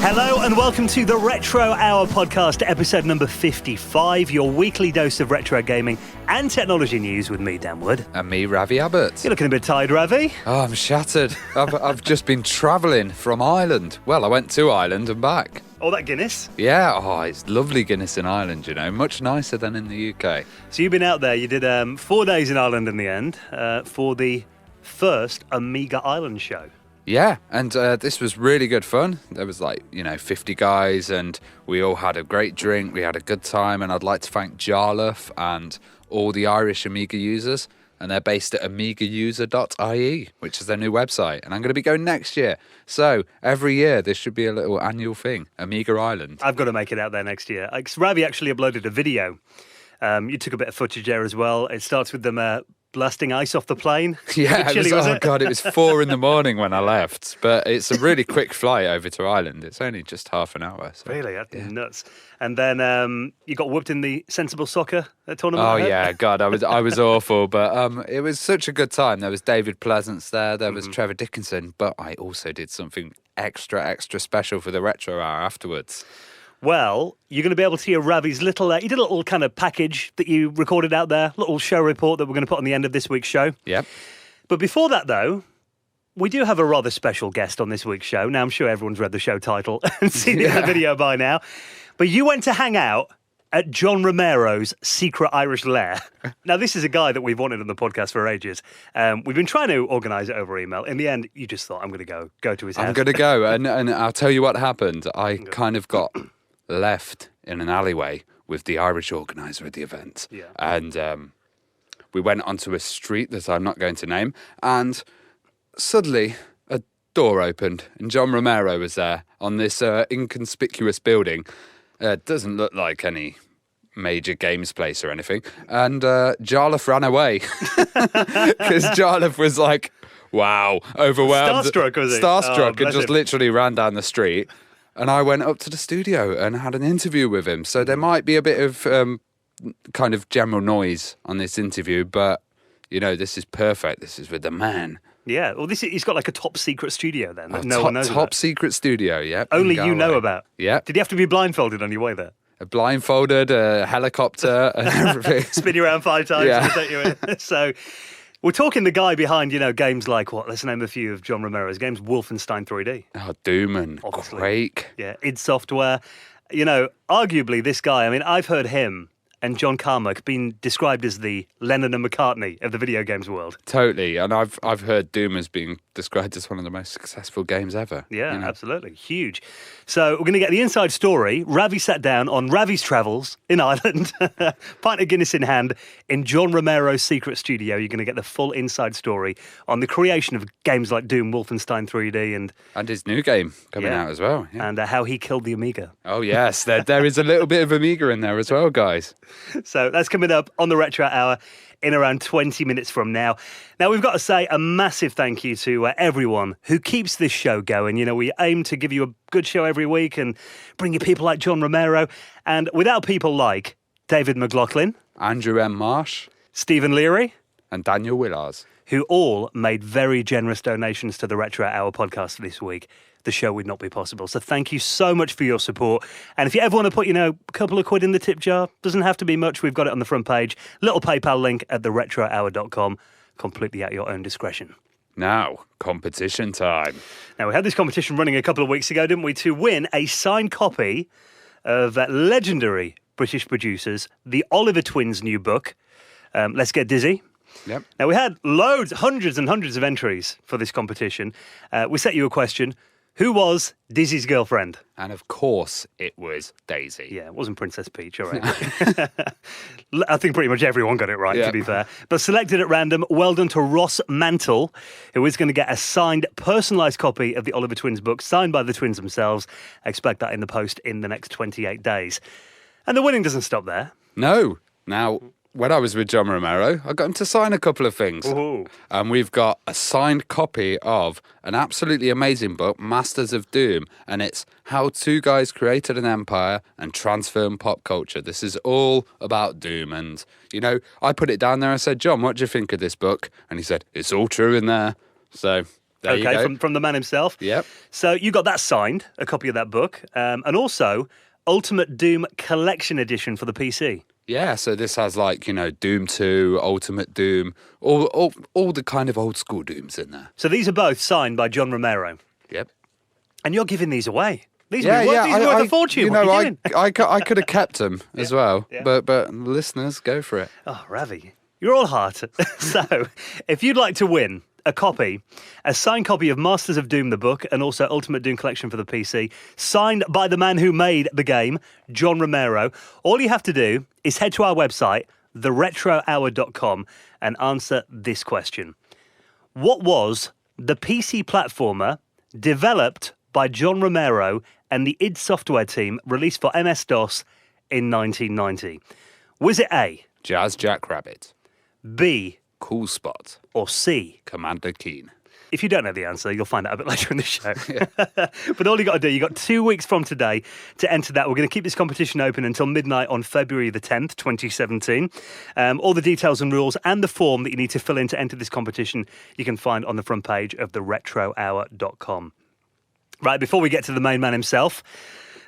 Hello and welcome to the Retro Hour podcast, episode number 55, your weekly dose of retro gaming and technology news with me, Dan Wood. And me, Ravi Abbott. You're looking a bit tired, Ravi. Oh, I'm shattered. I've just been travelling from Ireland. Well, I went to Ireland and back. All that Guinness? Yeah, it's lovely Guinness in Ireland, you know, much nicer than in the UK. So you've been out there, you did 4 days in Ireland in the end for the first Amiga Ireland show. Yeah, and this was really good fun. There was 50 guys and we all had a great drink, we had a good time, and I'd like to thank Jarlath and all the Irish Amiga users, and they're based at amigauser.ie, which is their new website, and I'm going to be going next year. So every year this should be a little annual thing, Amiga Ireland. I've got to make it out there next year. Ravi actually uploaded a video. You took a bit of footage there as well. It starts with them blasting ice off the plane. Yeah, it was 4 a.m. when I left. But it's a really quick flight over to Ireland. It's only just half an hour. So. Really? That's nuts. And then you got whooped in the Sensible Soccer tournament. Oh, yeah, God, I was awful. But it was such a good time. There was David Pleasance there. There was Trevor Dickinson. But I also did something extra special for the Retro Hour afterwards. Well, you're going to be able to hear Ravi's little... you did a little kind of package that you recorded out there, little show report that we're going to put on the end of this week's show. Yep. But before that, though, we do have a rather special guest on this week's show. Now, I'm sure everyone's read the show title and seen it in the video by now. But you went to hang out at John Romero's secret Irish lair. Now, this is a guy that we've wanted on the podcast for ages. We've been trying to organise it over email. In the end, you just thought, I'm going to go to his house. I'm going to go, and I'll tell you what happened. I kind of got... left in an alleyway with the Irish organiser of the event. Yeah. And we went onto a street that I'm not going to name, and suddenly a door opened and John Romero was there on this inconspicuous building. Doesn't look like any major games place or anything. And Jarlath ran away because Jarlath was like, wow, overwhelmed. Starstruck, was he? Starstruck, and just him. literally ran down the street. And I went up to the studio and had an interview with him. So there might be a bit of kind of general noise on this interview, but, you know, this is perfect. This is with the man. Yeah, well, he's got like a top secret studio then that no one knows about. Top secret studio, yeah. Only you know about. Yeah. Did you have to be blindfolded on your way there? Blindfolded, a helicopter and everything. Spin you around 5 times Yeah. and take you in. So... we're talking the guy behind, games like, let's name a few of John Romero's games. Wolfenstein 3D. Oh, Doom and Obviously. Quake. Yeah, id Software. Arguably this guy, I've heard him and John Carmack being described as the Lennon and McCartney of the video games world. Totally, and I've heard Doom as being described as one of the most successful games ever. Yeah, absolutely. Huge. So we're going to get the inside story. Ravi sat down on Ravi's travels in Ireland, pint of Guinness in hand, in John Romero's secret studio. You're going to get the full inside story on the creation of games like Doom, Wolfenstein 3D, and his new game coming out as well. Yeah. And how he killed the Amiga. Oh, yes, there is a little bit of Amiga in there as well, guys. So that's coming up on the Retro Hour in around 20 minutes from now. Now, we've got to say a massive thank you to everyone who keeps this show going. We aim to give you a good show every week and bring you people like John Romero. And without people like David McLaughlin, Andrew M. Marsh, Stephen Leary, and Daniel Willars, who all made very generous donations to the Retro Hour podcast this week, the show would not be possible. So thank you so much for your support. And if you ever want to put, a couple of quid in the tip jar, doesn't have to be much. We've got it on the front page. Little PayPal link at theretrohour.com. Completely at your own discretion. Now, competition time. Now, we had this competition running a couple of weeks ago, didn't we, to win a signed copy of legendary British producers, the Oliver Twins' new book, Let's Get Dizzy. Yep. Now, we had hundreds and hundreds of entries for this competition. We set you a question. Who was Dizzy's girlfriend? And of course, it was Daisy. Yeah, it wasn't Princess Peach, all right. I think pretty much everyone got it right, to be fair. But selected at random, well done to Ross Mantle, who is going to get a signed, personalised copy of the Oliver Twins book, signed by the twins themselves. I expect that in the post in the next 28 days. And the winning doesn't stop there. No. Now, when I was with John Romero, I got him to sign a couple of things. Ooh. And we've got a signed copy of an absolutely amazing book, Masters of Doom. And it's how two guys created an empire and transformed pop culture. This is all about Doom. And, I put it down there. I said, John, what do you think of this book? And he said, it's all true in there. So There you go. From the man himself. Yep. So you got that signed, a copy of that book, and also Ultimate Doom Collection Edition for the PC. Yeah, so this has like, Doom 2, Ultimate Doom, all the kind of old school Dooms in there. So these are both signed by John Romero. Yep. And you're giving these away. These are worth a fortune. What are you doing? I could have kept them as well, but listeners, go for it. Oh, Ravi, you're all heart. So, if you'd like to win a signed copy of Masters of Doom, the book, and also Ultimate Doom Collection for the PC, signed by the man who made the game, John Romero, all you have to do is head to our website, theretrohour.com, and answer this question. What was the PC platformer developed by John Romero and the id Software team released for MS-DOS in 1990? Was it A, Jazz Jackrabbit, B, Cool Spot, or C, Commander Keen? If you don't know the answer, you'll find out a bit later in the show. But all you got to do, you got 2 weeks from today to enter that. We're going to keep this competition open until midnight on February the 10th, 2017. All the details and rules and the form that you need to fill in to enter this competition, you can find on the front page of theretrohour.com. Right, before we get to the main man himself,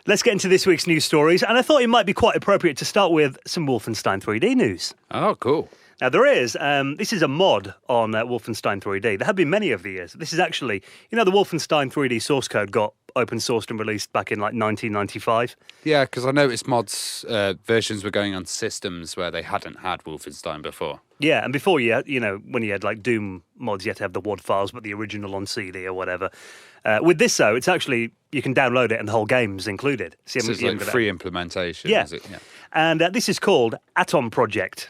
let's get into this week's news stories. And I thought it might be quite appropriate to start with some Wolfenstein 3D news. Oh, cool. Now, there is. This is a mod on Wolfenstein 3D. There have been many over the years. This is actually, the Wolfenstein 3D source code got open sourced and released back in like 1995. Yeah, because I noticed mods versions were going on systems where they hadn't had Wolfenstein before. Yeah, and before when you had like Doom mods, you had to have the WAD files, but the original on CD or whatever. With this, though, it's actually, you can download it and the whole game's included. So it's like free implementation, yeah. Is it? Yeah. And this is called Atom Project.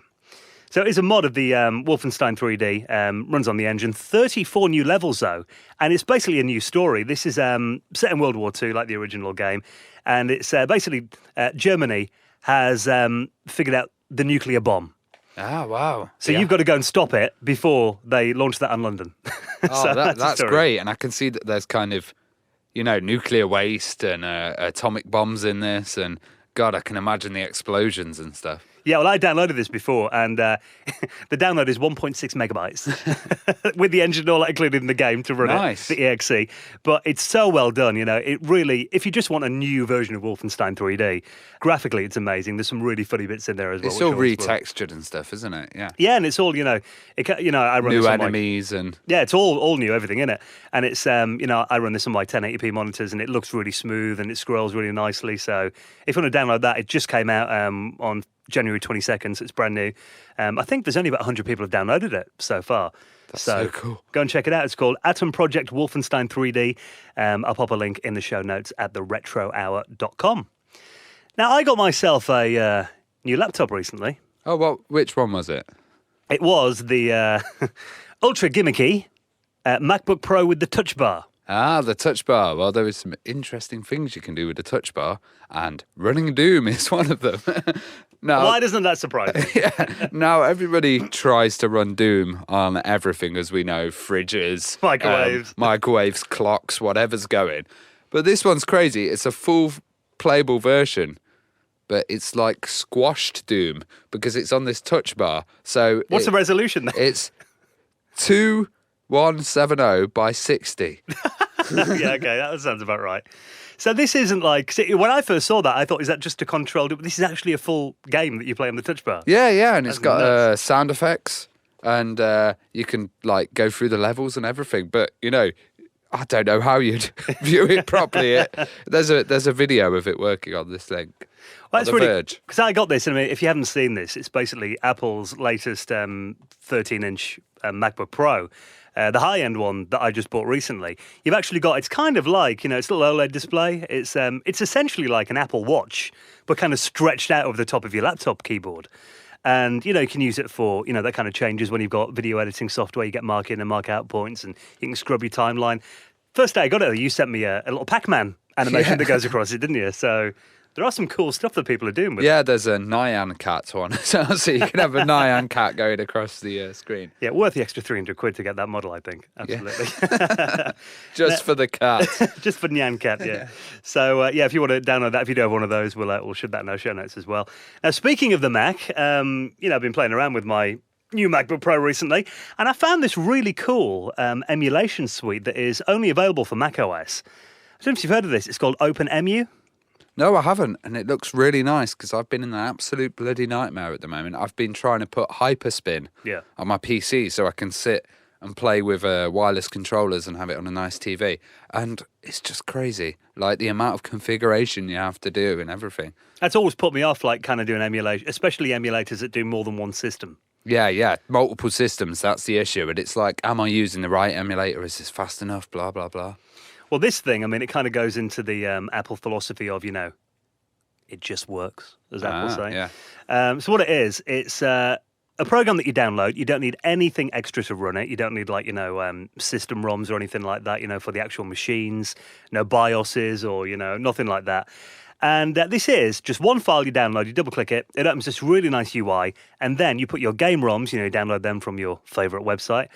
So it's a mod of the Wolfenstein 3D, runs on the engine. 34 new levels, though, and it's basically a new story. This is set in World War II, like the original game, and it's basically Germany has figured out the nuclear bomb. Ah, wow. So you've got to go and stop it before they launch that on London. Oh, so that's great, and I can see that there's kind of, nuclear waste and atomic bombs in this, and God, I can imagine the explosions and stuff. Yeah, well, I downloaded this before, and the download is 1.6 megabytes with the engine all included in the game to run it, the EXE. But it's so well done, It really, if you just want a new version of Wolfenstein 3D, graphically it's amazing. There's some really funny bits in there as well. It's all retextured and stuff, isn't it? Yeah. Yeah, and it's all, I run new this on enemies and yeah, it's all new, everything in it. And it's, I run this on my 1080p monitors, and it looks really smooth and it scrolls really nicely. So if you want to download that, it just came out on January 22nd, so it's brand new. I think there's only about 100 people have downloaded it so far. That's so cool. Go and check it out. It's called Atom Project Wolfenstein 3D. I'll pop a link in the show notes at theretrohour.com. Now, I got myself a new laptop recently. Oh, well, which one was it? It was the ultra gimmicky MacBook Pro with the touch bar. Ah, the touch bar. Well, there is some interesting things you can do with the touch bar, and running Doom is one of them. Now, why doesn't that surprise me? Yeah. Now, everybody tries to run Doom on everything, as we know, fridges, microwaves, clocks, whatever's going. But this one's crazy. It's a full playable version, but it's like squashed Doom because it's on this touch bar. So what's the resolution then? It's 2170 by 60. Yeah, okay, that sounds about right. So this isn't like, see, when I first saw that, I thought, is that just a controlled? But this is actually a full game that you play on the touch bar. Yeah, and it's got sound effects, and you can like go through the levels and everything. But I don't know how you'd view it properly. There's a video of it working on this thing. Well, that's really, because I got this, and I mean, if you haven't seen this, it's basically Apple's latest 13-inch MacBook Pro. The high-end one that I just bought recently, you've actually got, it's kind of like, it's a little OLED display. It's essentially like an Apple Watch, but kind of stretched out over the top of your laptop keyboard. And, you can use it for, that kind of changes when you've got video editing software. You get mark in and mark out points, and you can scrub your timeline. First day I got it, you sent me a little Pac-Man animation that goes across it, didn't you? So there are some cool stuff that people are doing with it. Yeah, there's a Nyan cat one. So you can have a Nyan cat going across the screen. Yeah, worth the extra £300 to get that model, I think. Absolutely. Yeah. Just for the cat. Just for Nyan cat, yeah. So, if you want to download that, if you do have one of those, we'll shove that in our show notes as well. Now, speaking of the Mac, I've been playing around with my new MacBook Pro recently, and I found this really cool emulation suite that is only available for macOS. I don't know if you've heard of this. It's called OpenEmu. No, I haven't, and it looks really nice because I've been in an absolute bloody nightmare at the moment. I've been trying to put Hyperspin on my PC so I can sit and play with wireless controllers and have it on a nice TV, and it's just crazy, like the amount of configuration you have to do and everything. That's always put me off, like kind of doing emulation, especially emulators that do more than one system. Yeah, multiple systems, that's the issue. And it's like, am I using the right emulator? Is this fast enough? Blah, blah, blah. Well, this thing, I mean, it kind of goes into the Apple philosophy of, it just works, as Apple say. Yeah. So what it is, it's a program that you download. You don't need anything extra to run it. You don't need, like, system ROMs or anything like that, for the actual machines. No BIOSes or, nothing like that. And this is just one file you download, you double-click it, it opens this really nice UI, and then you put your game ROMs, you download them from your favourite website,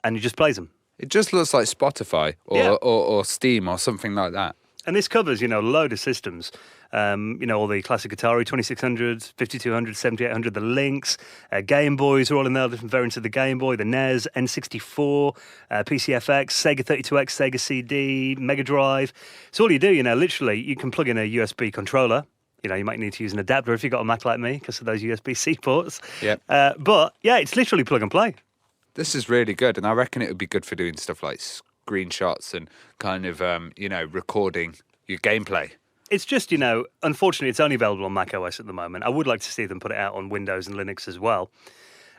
and you just plays them. It just looks like Spotify or Steam or something like that. And this covers, a load of systems. All the classic Atari 2600, 5200, 7800, the Lynx, Game Boys are all in there, different variants of the Game Boy, the NES, N64, PCFX, Sega 32X, Sega CD, Mega Drive. So all you do, literally, you can plug in a USB controller. You might need to use an adapter if you've got a Mac like me because of those USB-C ports. Yeah. But, yeah, it's literally plug and play. This is really good, and I reckon it would be good for doing stuff like screenshots and kind of, recording your gameplay. It's just, unfortunately, it's only available on macOS at the moment. I would like to see them put it out on Windows and Linux as well.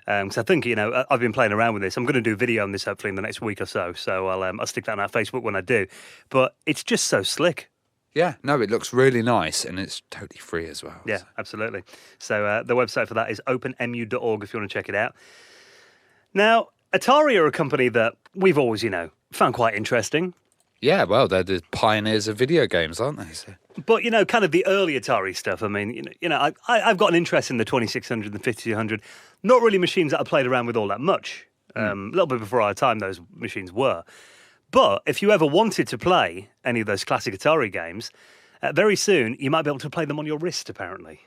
Because I think, I've been playing around with this. I'm going to do a video on this hopefully in the next week or so. So I'll stick that on our Facebook when I do. But it's just so slick. Yeah, no, it looks really nice, and it's totally free as well. Yeah, absolutely. So the website for that is openemu.org if you want to check it out. Now, Atari are a company that we've always, found quite interesting. Yeah, well, they're the pioneers of video games, aren't they? So. But, kind of the early Atari stuff. I mean, I've got an interest in the 2600 and the 5200. Not really machines that I played around with all that much. A little bit before our time, those machines were. But if you ever wanted to play any of those classic Atari games, very soon you might be able to play them on your wrist, apparently.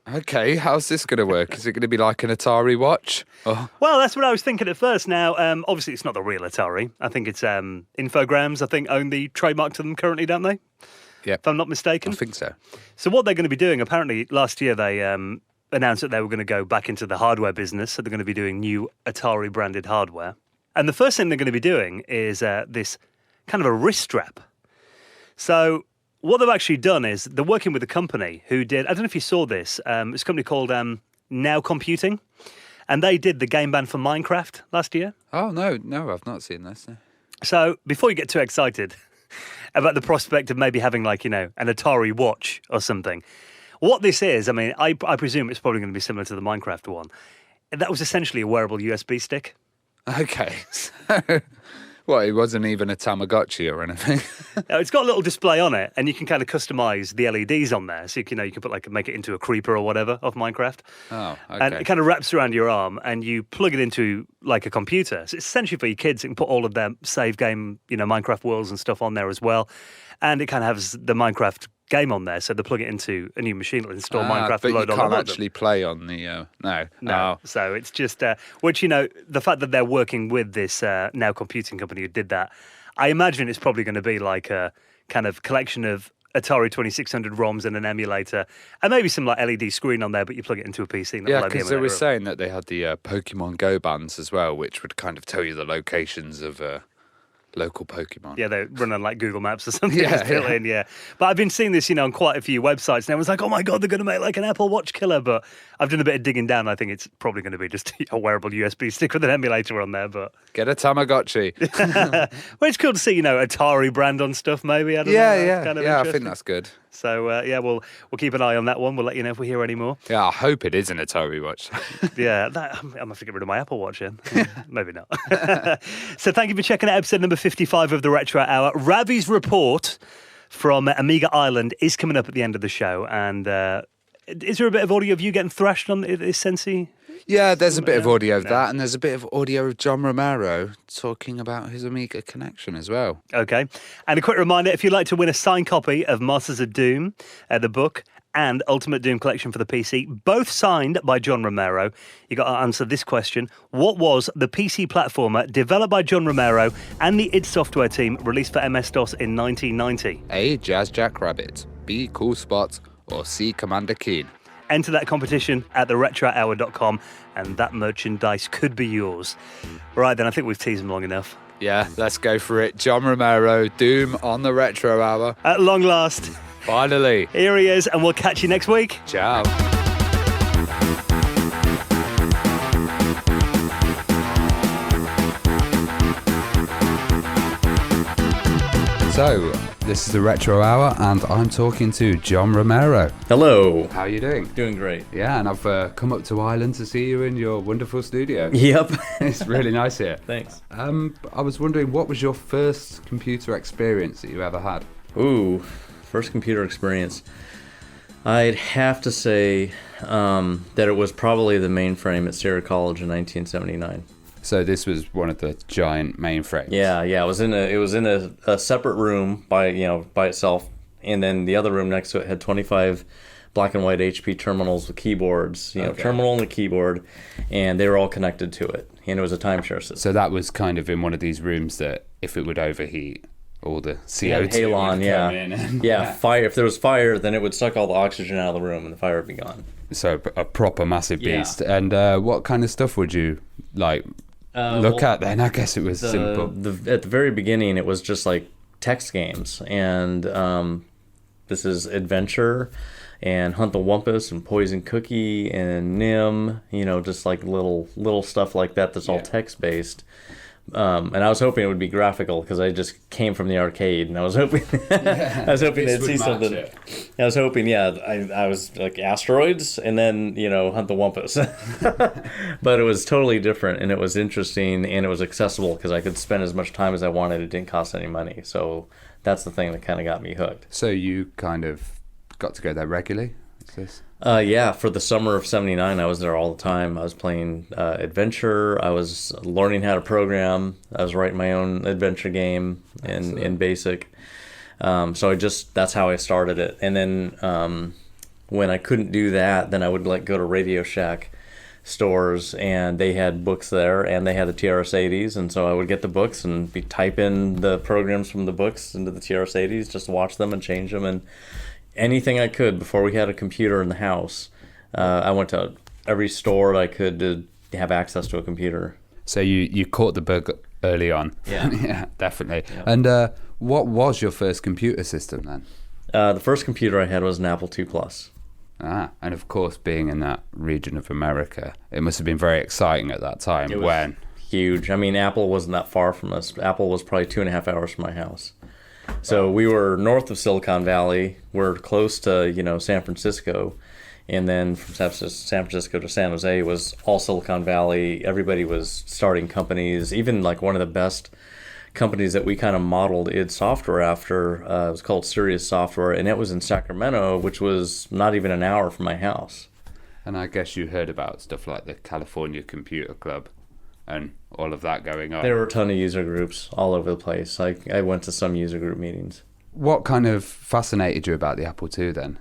Okay, how's this going to work? Is it going to be like an Atari watch? Oh. Well, that's what I was thinking at first. Now, obviously, it's not the real Atari. I think it's Infogrames, own the trademark to them currently, don't they? Yeah. If I'm not mistaken. I think so. So what they're going to be doing, apparently, last year they announced that they were going to go back into the hardware business. So they're going to be doing new Atari-branded hardware. And the first thing they're going to be doing is this kind of a wrist strap. So what they've actually done is they're working with a company who did, I don't know if you saw this, it's a company called Now Computing, and they did the game band for Minecraft last year. Oh, no, I've not seen this. No. So before you get too excited about the prospect of maybe having an Atari watch or something, what this is, I presume it's probably going to be similar to the Minecraft one. That was essentially a wearable USB stick. Okay. Well, it wasn't even a Tamagotchi or anything. It's got a little display on it, and you can kind of customize the LEDs on there. So you can put make it into a creeper or whatever of Minecraft. Oh, okay. And it kind of wraps around your arm, and you plug it into a computer. So it's essentially for your kids. You can put all of their save game, Minecraft worlds and stuff on there as well. And it kind of has the Minecraft game on there, so they plug it into a new machine, it'll install Minecraft but and load you on can't the actually play on the no. Oh. So it's just which the fact that they're working with this Now Computing company who did that, I imagine it's probably going to be like a kind of collection of Atari 2600 ROMs and an emulator, and maybe some LED screen on there, but you plug it into a PC. And yeah, because they were saying that they had the Pokemon Go bands as well, which would kind of tell you the locations of local Pokemon. Yeah, they're running like Google Maps or something. Yeah. But I've been seeing this, on quite a few websites, and everyone's like, oh my God, they're going to make like an Apple Watch killer. But I've done a bit of digging down. I think it's probably going to be just a wearable USB stick with an emulator on there. But get a Tamagotchi. Well, it's cool to see, Atari brand on stuff, maybe. I don't know. Yeah, I think that's good. So, we'll keep an eye on that one. We'll let you know if we hear any more. Yeah, I hope it is an Atari watch. Yeah, I'm going to have to get rid of my Apple Watch then. Maybe not. So thank you for checking out episode number 55 of the Retro Hour. Ravi's report from Amiga Ireland is coming up at the end of the show. And is there a bit of audio of you getting thrashed on this Sensi? Yeah, there's a bit of audio of that, and there's a bit of audio of John Romero talking about his Amiga connection as well. Okay. And a quick reminder, if you'd like to win a signed copy of Masters of Doom, the book, and Ultimate Doom Collection for the PC, both signed by John Romero. You got to answer this question. What was the PC platformer developed by John Romero and the id Software team, released for MS-DOS in 1990? A. Jazz Jackrabbit, B. Cool Spot, or C. Commander Keen? Enter that competition at theretrohour.com, and that merchandise could be yours. Right then, I think we've teased them long enough. Yeah, let's go for it. John Romero, Doom on the Retro Hour. At long last, Finally. here he is, and we'll catch you next week. Ciao. So, this is the Retro Hour, and I'm talking to John Romero. Hello. How are you doing? Doing great. Yeah, and I've come up to Ireland to see you in your wonderful studio. Yep. It's really nice here. Thanks. I was wondering, what was your first computer experience that you ever had? Ooh, first computer experience. I'd have to say that it was probably the mainframe at Sierra College in 1979. So this was one of the giant mainframes. Yeah. It was in a separate room by itself, and then the other room next to it had 25 black and white HP terminals with keyboards. Terminal and a keyboard, and they were all connected to it, and it was a timeshare system. So that was kind of in one of these rooms that if it would overheat, all the CO2 halon, would come in. And, fire. If there was fire, then it would suck all the oxygen out of the room, and the fire would be gone. So a proper massive beast. Yeah. And what kind of stuff would you like look at then? I guess it was simple. At the very beginning, it was just like text games, and this is Adventure, and Hunt the Wumpus, and Poison Cookie, and Nim. Just like little stuff like that. That's all text based. And I was hoping it would be graphical because I just came from the arcade, and I was hoping they'd see something. I was hoping, I was like Asteroids, and then Hunt the Wumpus. But it was totally different, and it was interesting, and it was accessible because I could spend as much time as I wanted. It didn't cost any money, so that's the thing that kind of got me hooked. So you kind of got to go there regularly? Is this? For the summer of '79, I was there all the time. I was playing Adventure. I was learning how to program. I was writing my own adventure game in BASIC. So that's how I started it. And then when I couldn't do that, then I would go to Radio Shack stores, and they had books there, and they had the TRS-80s, and so I would get the books and be typing the programs from the books into the TRS-80s, just watch them and change them, and anything I could before we had a computer in the house. I went to every store I could to have access to a computer. So you caught the bug early on. Yeah. Yeah, definitely. Yeah. And what was your first computer system then? The first computer I had was an Apple II Plus. And of course, being in that region of America, it must have been very exciting at that time. It was huge. I mean, Apple wasn't that far from us. Apple was probably 2.5 hours from my house. So we were north of Silicon Valley. We're close to, San Francisco. And then from San Francisco to San Jose was all Silicon Valley. Everybody was starting companies. Even one of the best companies that we kind of modeled id Software after, it was called Sirius Software. And it was in Sacramento, which was not even an hour from my house. And I guess you heard about stuff like the California Computer Club and all of that going on. There were a ton of user groups all over the place. I went to some user group meetings. What kind of fascinated you about the Apple II then?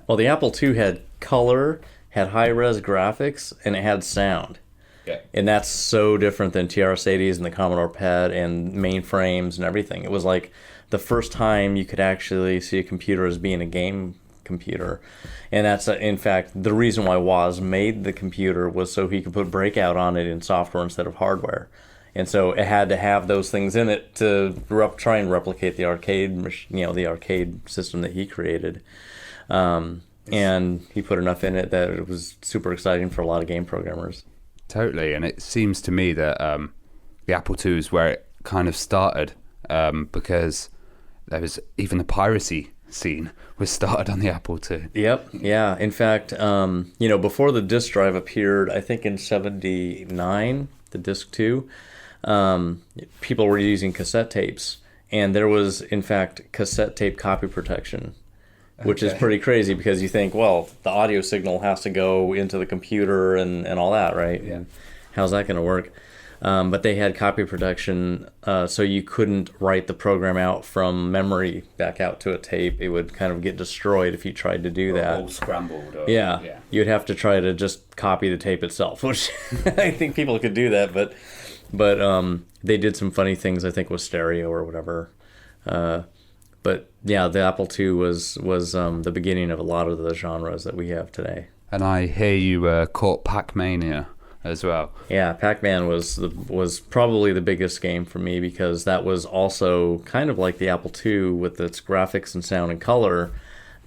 Well, the Apple II had color, had high-res graphics, and it had sound. Yeah. And that's so different than TRS-80s and the Commodore PET and mainframes and everything. It was like the first time you could actually see a computer as being a game computer. And that's, in fact, the reason why Woz made the computer was so he could put Breakout on it in software instead of hardware. And so it had to have those things in it to try and replicate the arcade system that he created. And he put enough in it that it was super exciting for a lot of game programmers. Totally, and it seems to me that the Apple II is where it kind of started, because there was even the piracy scene was started on the Apple II. Yep, yeah. In fact, before the disk drive appeared, I think in '79, the Disk 2, people were using cassette tapes, and there was, in fact, cassette tape copy protection. Which is pretty crazy because you think, well, the audio signal has to go into the computer and all that, right? Yeah. How's that going to work? But they had copy protection, so you couldn't write the program out from memory back out to a tape. It would kind of get destroyed if you tried to do that. All scrambled. Or, yeah, you'd have to try to just copy the tape itself, which I think people could do that, but they did some funny things, I think, with stereo or whatever. But yeah, the Apple II was the beginning of a lot of the genres that we have today. And I hear you caught Pac-Mania as well. Yeah, Pac-Man was probably the biggest game for me, because that was also kind of like the Apple II with its graphics and sound and color.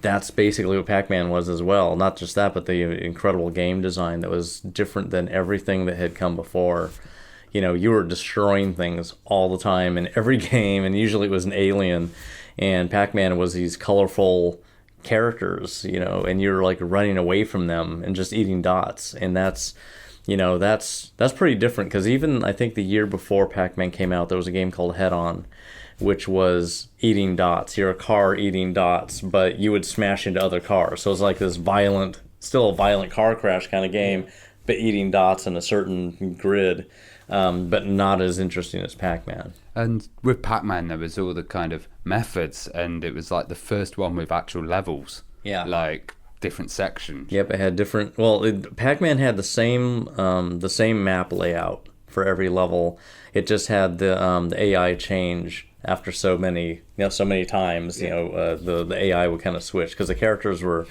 That's basically what Pac-Man was as well. Not just that, but the incredible game design that was different than everything that had come before. You know, you were destroying things all the time in every game, and usually it was an alien. And Pac-Man was these colorful characters, you know, and you're like running away from them and just eating dots. And that's pretty different, because even I think the year before Pac-Man came out, there was a game called Head On, which was eating dots. You're a car eating dots, but you would smash into other cars. So it's like this still a violent car crash kind of game, but eating dots in a certain grid, but not as interesting as Pac-Man. And with Pac-Man, there was all the kind of methods, and it was like the first one with actual levels. Yeah. Like different sections. Yep, it had different. Well, Pac-Man had the same map layout for every level. It just had the AI change after so many times. You know, the AI would kind of switch, because the characters were.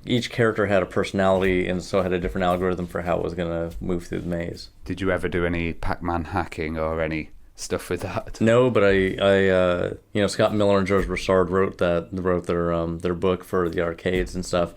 Each character had a personality, and so had a different algorithm for how it was going to move through the maze. Did you ever do any Pac-Man hacking or any stuff with that? No, but I Scott Miller and George Broussard wrote their book for the arcades and stuff,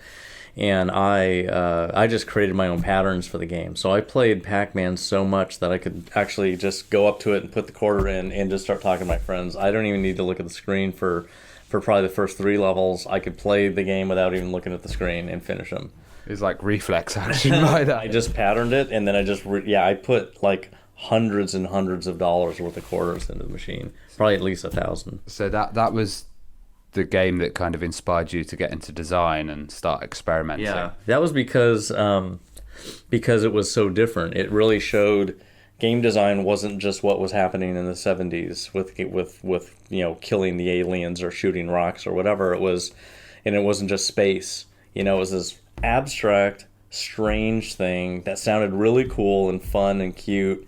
and I just created my own patterns for the game. So I played Pac-Man so much that I could actually just go up to it and put the quarter in and just start talking to my friends. I don't even need to look at the screen for probably the first 3 levels. I could play the game without even looking at the screen and finish them. It's like reflex action like that. I just patterned it, and then I put like hundreds and hundreds of dollars worth of quarters into the machine. Probably at least 1,000. So that was the game that kind of inspired you to get into design and start experimenting. Yeah, that was because it was so different. It really showed game design wasn't just what was happening in the 70s with killing the aliens or shooting rocks or whatever it was, and it wasn't just space. You know, it was this abstract, strange thing that sounded really cool and fun and cute,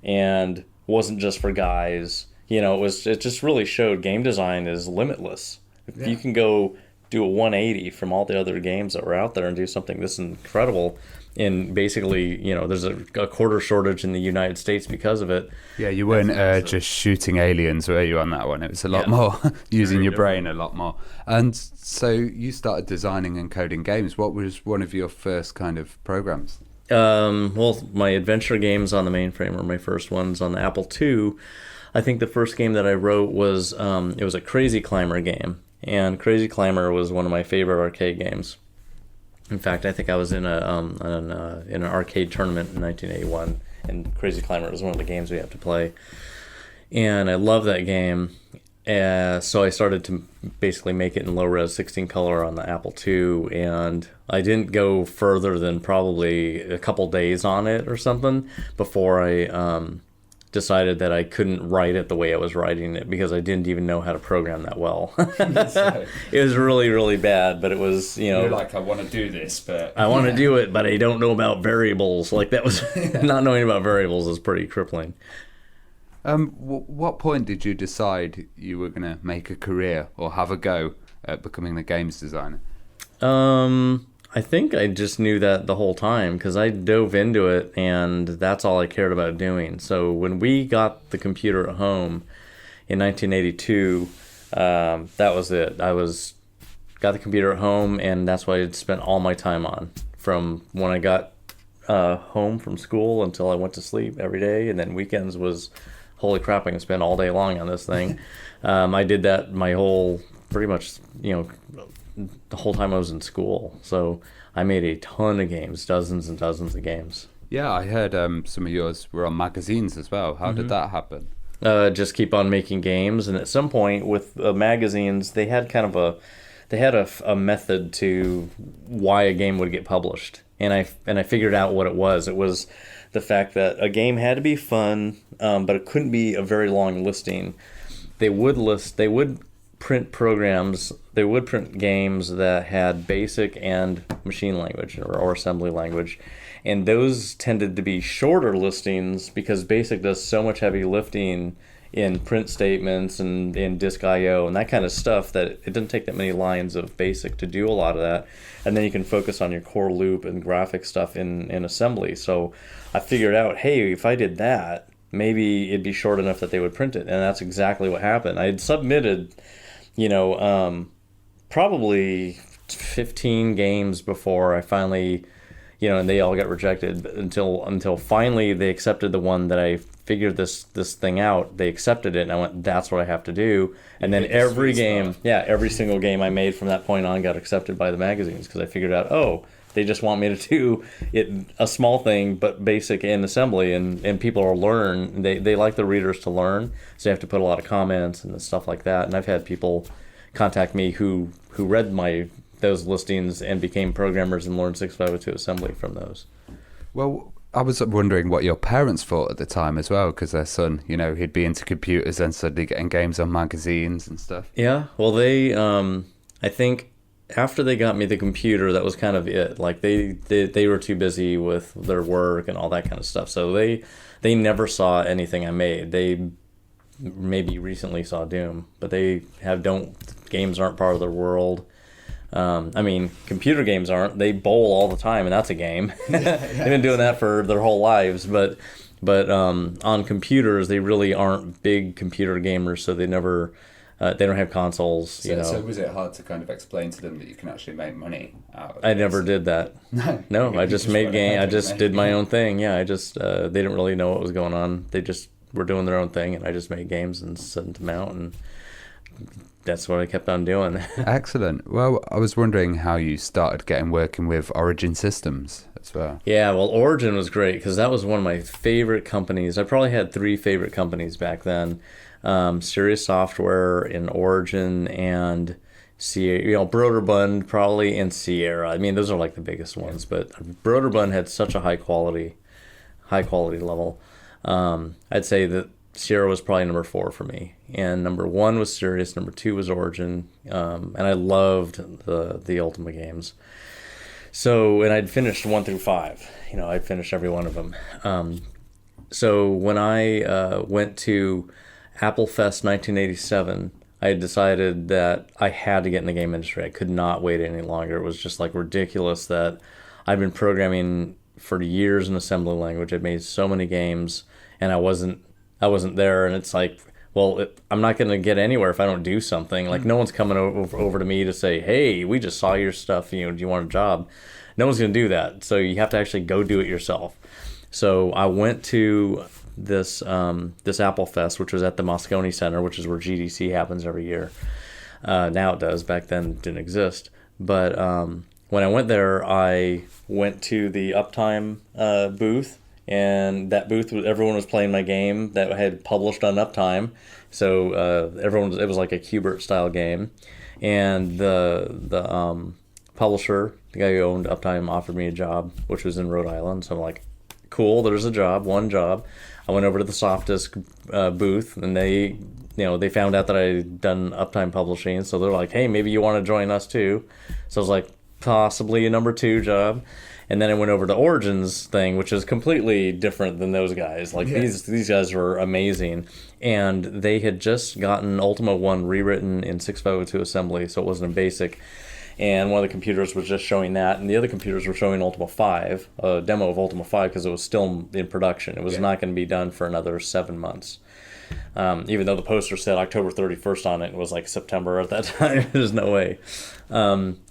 and wasn't just for guys. You know, it just really showed game design is limitless. If you can go do a 180 from all the other games that were out there and do something this incredible. And basically, you know, there's a quarter shortage in the United States because of it. Yeah, you weren't just shooting aliens, were you, on that one? It was a lot more using your brain a lot more. And so you started designing and coding games. What was one of your first kind of programs? Well, my adventure games on the mainframe were my first ones. On the Apple II, I think the first game that I wrote was it was a Crazy Climber game. And Crazy Climber was one of my favorite arcade games. In fact, I think I was in an arcade tournament in 1981, and Crazy Climber was one of the games we had to play. And I love that game. So I started to basically make it in low-res 16-color on the Apple II, and I didn't go further than probably a couple days on it or something before I decided that I couldn't write it the way I was writing it, because I didn't even know how to program that well. It was really, really bad, but it was, you know... You're like, I want to do this, but... I want to do it, but I don't know about variables. Like, that was... Not knowing about variables is pretty crippling. What point did you decide you were going to make a career or have a go at becoming a games designer? I think I just knew that the whole time, because I dove into it, and that's all I cared about doing. So when we got the computer at home in 1982, that was it. Got the computer at home, and that's what I spent all my time on, from when I got home from school until I went to sleep every day, and then weekends was, holy crap, I can spend all day long on this thing. I did that my whole, pretty much, you know, the whole time I was in school. So I made a ton of games, dozens and dozens of games. Yeah, I heard some of yours were on magazines as well. How did that happen? Just keep on making games, and at some point with magazines, they a method to why a game would get published, and I figured out what it was. It was the fact that a game had to be fun, but it couldn't be a very long listing. They would print programs. They would print games that had BASIC and machine language or assembly language, and those tended to be shorter listings because BASIC does so much heavy lifting in print statements and in disk I/O and that kind of stuff that it doesn't take that many lines of BASIC to do a lot of that, and then you can focus on your core loop and graphic stuff in assembly. So I figured out, hey, if I did that, maybe it'd be short enough that they would print it, and that's exactly what happened. I had submitted, probably 15 games before I finally, and they all got rejected until finally they accepted the one that I figured this thing out. They accepted it, and I went, that's what I have to do. And then every single game I made from that point on got accepted by the magazines because I figured out, they just want me to do a small thing, but BASIC and assembly, and people will learn. They like the readers to learn, so you have to put a lot of comments and stuff like that. And I've had people contact me who read those listings and became programmers and learned 6502 assembly from those. Well, I was wondering what your parents thought at the time as well, because their son, he'd be into computers and suddenly getting games on magazines and stuff. Yeah, well, they, I think after they got me the computer, that was kind of it. Like they were too busy with their work and all that kind of stuff, so they never saw anything I made. They maybe recently saw Doom, but games aren't part of their world. Computer games aren't. They bowl all the time, and that's a game. They've been doing that for their whole lives, but on computers, they really aren't big computer gamers, so they never, they don't have consoles, So was it hard to kind of explain to them that you can actually make money out of I never did that. No, I just made game. I just did my own thing. Yeah, I just, they didn't really know what was going on. They just were doing their own thing, and I just made games and sent them out, and that's what I kept on doing. Excellent. Well, I was wondering how you started working with Origin Systems as well. Yeah, well, Origin was great because that was one of my favorite companies. I probably had 3 favorite companies back then. Serious Software and Origin and Sierra, Broderbund probably, and Sierra. I mean, those are like the biggest ones, but Broderbund had such a high quality level. I'd say that Sierra was probably number 4 for me, and number 1 was Sirius, number 2 was Origin, and I loved the Ultima games. So, and I'd finished 1 through 5. I'd finished every one of them. So when I went to Apple Fest 1987, I had decided that I had to get in the game industry. I could not wait any longer. It was just like ridiculous that I've been programming for years in assembly language. I've made so many games, and I wasn't there, and it's like, well, I'm not going to get anywhere if I don't do something. Like, no one's coming over to me to say, hey, we just saw your stuff, do you want a job? No one's going to do that, so you have to actually go do it yourself. So I went to this Apple Fest, which was at the Moscone Center, which is where GDC happens every year. Now it does. Back then it didn't exist. But when I went there, I went to the Uptime booth, and that booth, everyone was playing my game that I had published on Uptime. So it was like a Qbert style game, and the publisher, the guy who owned Uptime, offered me a job, which was in Rhode Island. So I'm like, cool, there's a job, one job. I went over to the Softdisk booth, and they found out that I had done Uptime publishing, so they're like, hey, maybe you want to join us too. So I was like, possibly a number 2 job. And then I went over to Origin's thing, which is completely different than those guys. Like, these guys were amazing. And they had just gotten Ultima 1 rewritten in 6502 assembly, so it wasn't a BASIC. And one of the computers was just showing that, and the other computers were showing Ultima 5, a demo of Ultima 5, because it was still in production. It was not going to be done for another 7 months. Even though the poster said October 31st on it, it was like September at that time. There's no way.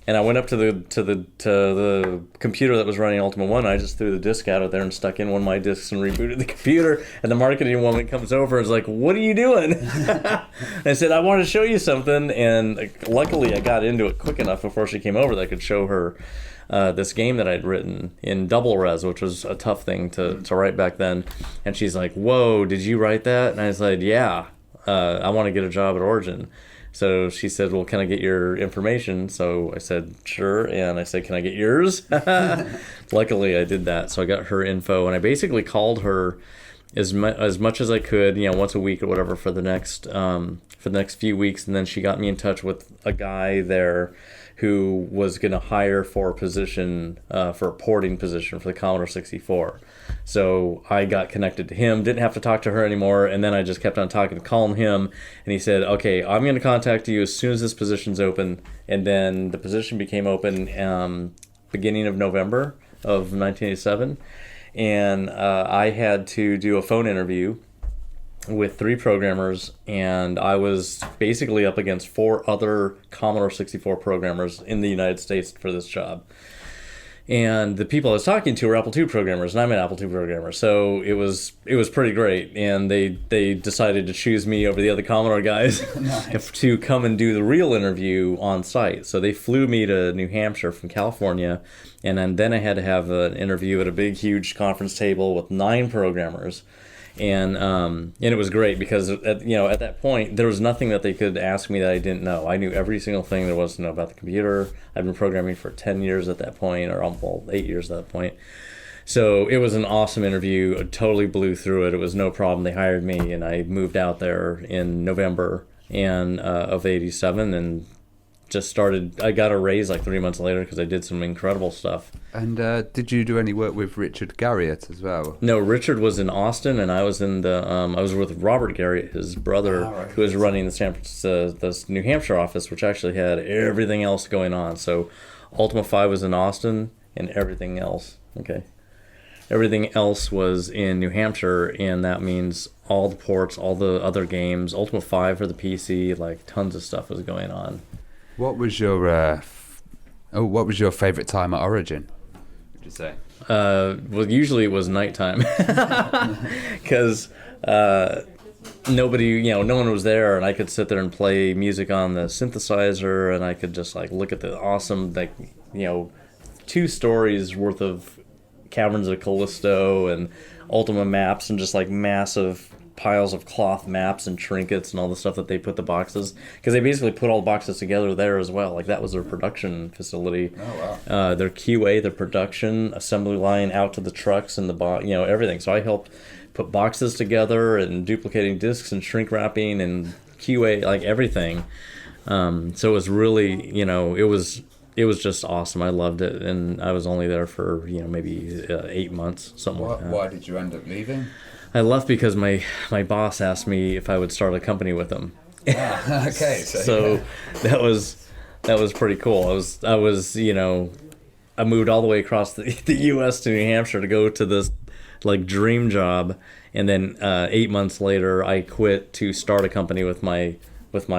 And I went up to the computer that was running Ultima 1. I just threw the disk out of there and stuck in one of my disks and rebooted the computer. And the marketing woman comes over and is like, "What are you doing?" I said, "I want to show you something." And luckily, I got into it quick enough before she came over that I could show her this game that I'd written in double res, which was a tough thing to write back then. And she's like, "Whoa, did you write that?" And I said, "Yeah, I want to get a job at Origin." So she said, well, can I get your information? So I said, sure. And I said, can I get yours? Luckily, I did that. So I got her info, and I basically called her as much as I could, once a week or whatever for the next few weeks. And then she got me in touch with a guy there who was going to hire for a position, for a porting position for the Commodore 64. So I got connected to him, didn't have to talk to her anymore, and then I just kept on calling him, and he said, okay, I'm going to contact you as soon as this position's open. And then the position became open beginning of November of 1987, and I had to do a phone interview with 3 programmers, and I was basically up against 4 other Commodore 64 programmers in the United States for this job. And the people I was talking to were Apple II programmers, and I'm an Apple II programmer, so it was pretty great. And they decided to choose me over the other Commodore guys nice. To come and do the real interview on site. So they flew me to New Hampshire from California, and then I had to have an interview at a big, huge conference table with 9 programmers. And it was great because at that point there was nothing that they could ask me that I didn't know. I knew every single thing there was to know about the computer. I'd been programming for 10 years at that point, or 8 years at that point. So it was an awesome interview. I totally blew through it. It was no problem. They hired me, and I moved out there in November of '87, and just started. I got a raise like 3 months later because I did some incredible stuff. And did you do any work with Richard Garriott as well? No, Richard was in Austin, and I was in the. I was with Robert Garriott, his brother, who was running the New Hampshire office, which actually had everything else going on. So, Ultima 5 was in Austin, and everything else. Everything else was in New Hampshire, and that means all the ports, all the other games, Ultima 5 for the PC, like tons of stuff was going on. What was your favorite time at Origin? Would you say? Well, usually it was nighttime, because nobody, no one was there, and I could sit there and play music on the synthesizer, and I could just like look at the awesome 2 stories worth of Caverns of Callisto and Ultima maps, and just like massive piles of cloth maps and trinkets and all the stuff that they put the boxes, because they basically put all the boxes together there as well. Like that was their production facility. Oh wow. Their QA, their production assembly line out to the trucks and the everything. So I helped put boxes together and duplicating discs and shrink wrapping and QA, like everything. So it was really, it was just awesome. I loved it, and I was only there for maybe 8 months, something like that. Why did you end up leaving? I left because my boss asked me if I would start a company with him. Ah, okay. So that was pretty cool. I moved all the way across the U.S. to New Hampshire to go to this like dream job, and then 8 months later I quit to start a company with my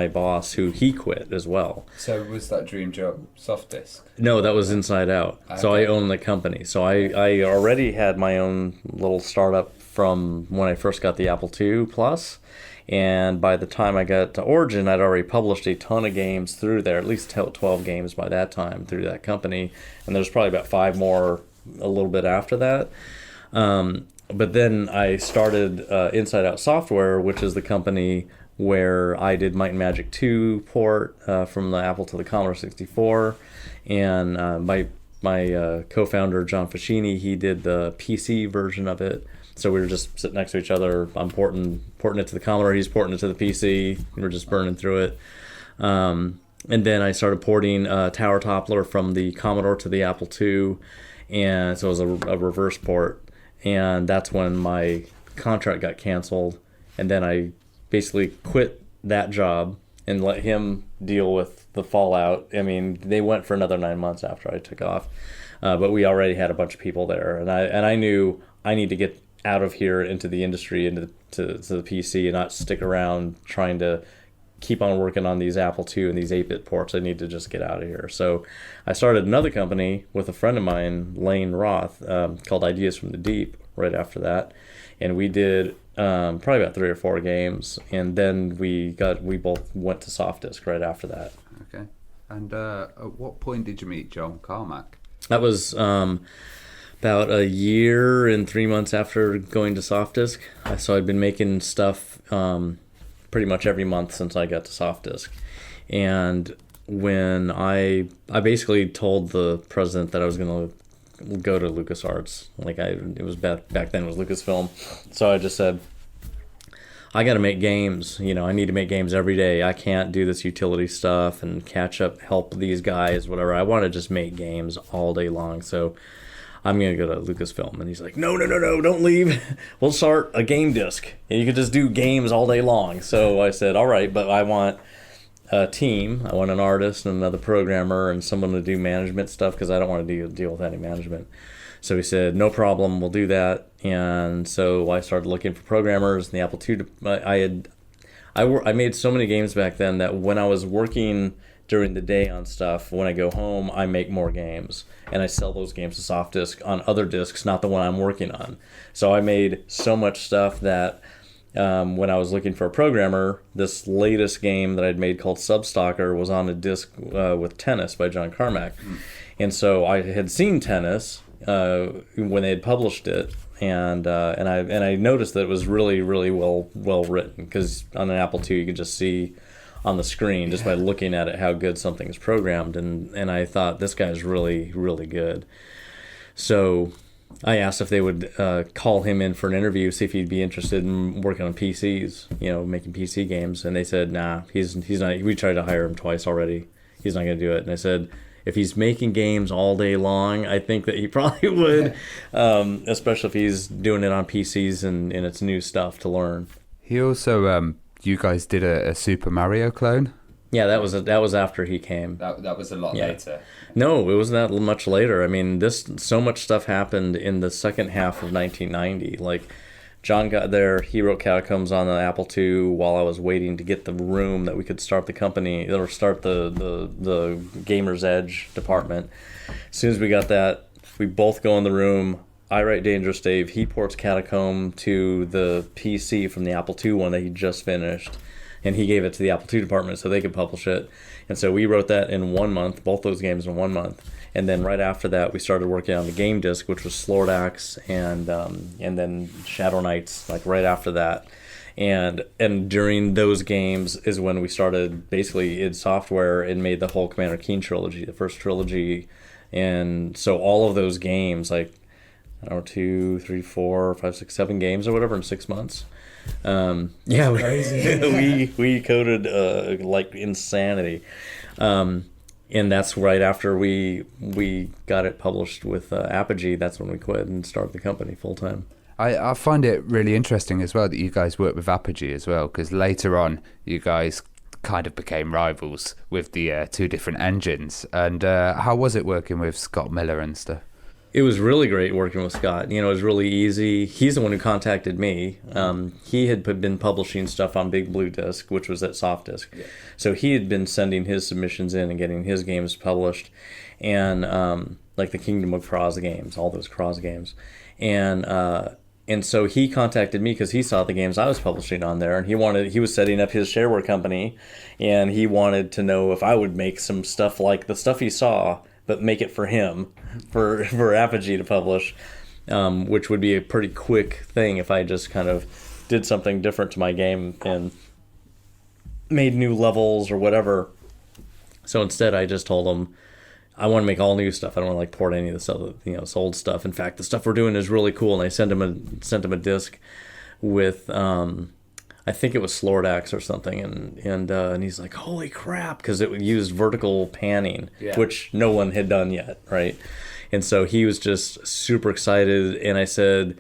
boss, who he quit as well. So was that dream job soft disk? No, that was Inside Out. Okay. So I owned the company. So I already had my own little startup from when I first got the Apple II Plus. And by the time I got to Origin, I'd already published a ton of games through there, at least 12 games by that time through that company. And there's probably about 5 more a little bit after that. But then I started Inside Out Software, which is the company where I did Might and Magic 2 port from the Apple to the Commodore 64. And my co-founder, John Fascini, he did the PC version of it. So we were just sitting next to each other. I'm porting it to the Commodore. He's porting it to the PC. We were just burning through it. And then I started porting Tower Toppler from the Commodore to the Apple II. And so it was a reverse port. And that's when my contract got canceled. And then I basically quit that job and let him deal with the fallout. I mean, they went for another 9 months after I took off. But we already had a bunch of people there. And I knew I need to get out of here into the industry, to the PC, and not stick around trying to keep on working on these Apple II and these 8-bit ports. I need to just get out of here. So I started another company with a friend of mine, Lane Roth, called Ideas from the Deep right after that. And we did probably about 3 or 4 games, and then we both went to soft disk right after that. Okay. And at what point did you meet John Carmack? That was about a year and 3 months after going to soft disk. So I'd been making stuff pretty much every month since I got to soft disk. And when I basically told the president that I was going to go to LucasArts, it was back then it was Lucasfilm, so I just said, I got to make games. I need to make games every day. I can't do this utility stuff and catch up, help these guys, whatever. I want to just make games all day long. So I'm going to go to Lucasfilm. And he's like, no, don't leave. We'll start a game disc. And you can just do games all day long. So I said, all right, but I want a team. I want an artist and another programmer and someone to do management stuff because I don't want to deal with any management. So he said, no problem, we'll do that. And so I started looking for programmers in the Apple II. I made so many games back then that when I was working during the day on stuff, when I go home, I make more games. And I sell those games to soft disk on other disks, not the one I'm working on. So I made so much stuff that when I was looking for a programmer, this latest game that I'd made called Substalker was on a disc with Tennis by John Carmack. And so I had seen Tennis when they had published it, and I noticed that it was really, really well written, because on an Apple II you could just see on the screen just by looking at it how good something is programmed, and I thought, this guy's really, really good. So I asked if they would call him in for an interview, see if he'd be interested in working on PCs, making PC games, and they said, nah, he's not. We tried to hire him twice already. He's not going to do it. And I said, if he's making games all day long, I think that he probably would, especially if he's doing it on PCs and it's new stuff to learn. He also, you guys did a Super Mario clone? Yeah, that was after he came. That was a lot later. No, it wasn't that much later. I mean, so much stuff happened in the second half of 1990. Like, John got there, he wrote Catacombs on the Apple II while I was waiting to get the room that we could start the company, or start the Gamer's Edge department. As soon as we got that, we both go in the room. I write Dangerous Dave. He ports Catacomb to the PC from the Apple II one that he just finished, and he gave it to the Apple II department so they could publish it. And so we wrote that in 1 month, both those games in 1 month. And then right after that, we started working on the game disc, which was Slordax and then Shadow Knights, like right after that. And during those games is when we started basically id Software and made the whole Commander Keen trilogy, the first trilogy. And so all of those games, like, I don't know, 2, 3, 4, 5, 6, 7 games or whatever in 6 months. We coded like insanity. And that's right after we got it published with Apogee. That's when we quit and started the company full time. I find it really interesting as well that you guys worked with Apogee as well, because later on you guys kind of became rivals with the two different engines. And how was it working with Scott Miller and stuff? It was really great working with Scott. It was really easy. He's the one who contacted me. He had been publishing stuff on Big Blue Disc, which was at Soft Disk. Yeah. So he had been sending his submissions in and getting his games published, and like the Kingdom of Kroz games, all those Kroz games. And so he contacted me because he saw the games I was publishing on there, and he was setting up his shareware company, and he wanted to know if I would make some stuff like the stuff he saw, but make it for him, for Apogee to publish, which would be a pretty quick thing if I just kind of did something different to my game and made new levels or whatever. So instead, I just told him, I want to make all new stuff. I don't want to like port any of this other, this old stuff. In fact, the stuff we're doing is really cool. And I sent him a disc with, I think it was Slordax or something, and he's like, holy crap, because it used vertical panning, which no one had done yet, right? And so he was just super excited, and I said,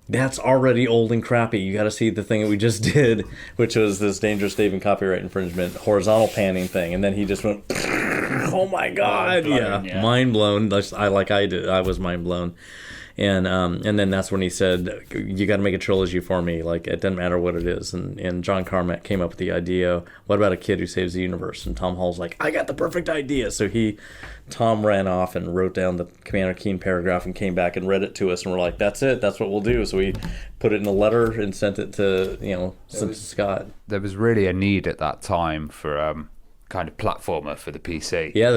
that's already old and crappy. You got to see the thing that we just did, which was this Dangerous Dave and copyright infringement horizontal panning thing. And then he just went, oh my God, mind blown. I was mind blown. And then that's when he said, you got to make a trilogy for me. Like, it doesn't matter what it is. And John Carmack came up with the idea, what about a kid who saves the universe? And Tom Hall's like, I got the perfect idea. So Tom ran off and wrote down the Commander Keen paragraph and came back and read it to us. And we're like, that's it. That's what we'll do. So we put it in a letter and sent it to, Scott. There was really a need at that time for kind of platformer for the PC. Yeah,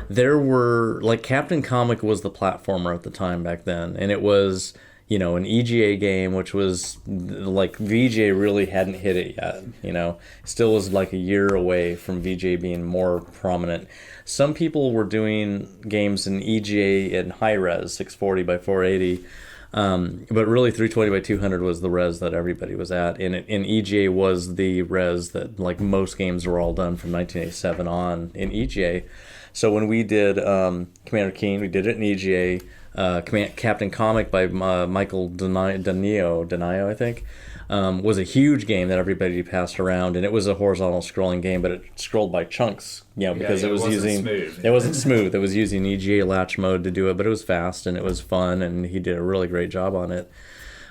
there were like Captain Comic was the platformer at the time back then, and it was an EGA game, which was like VGA really hadn't hit it yet. Still was like a year away from VGA being more prominent. Some people were doing games in EGA in high res, 640 by 480. But really 320 by 200 was the res that everybody was at, and EGA was the res that like most games were all done from 1987 on in EGA. So when we did Commander Keen, we did it in EGA. Captain Comic by Michael Denio, I think, was a huge game that everybody passed around, and it was a horizontal scrolling game, but it scrolled by chunks, because it wasn't smooth. It was using EGA latch mode to do it, but it was fast and it was fun, and he did a really great job on it.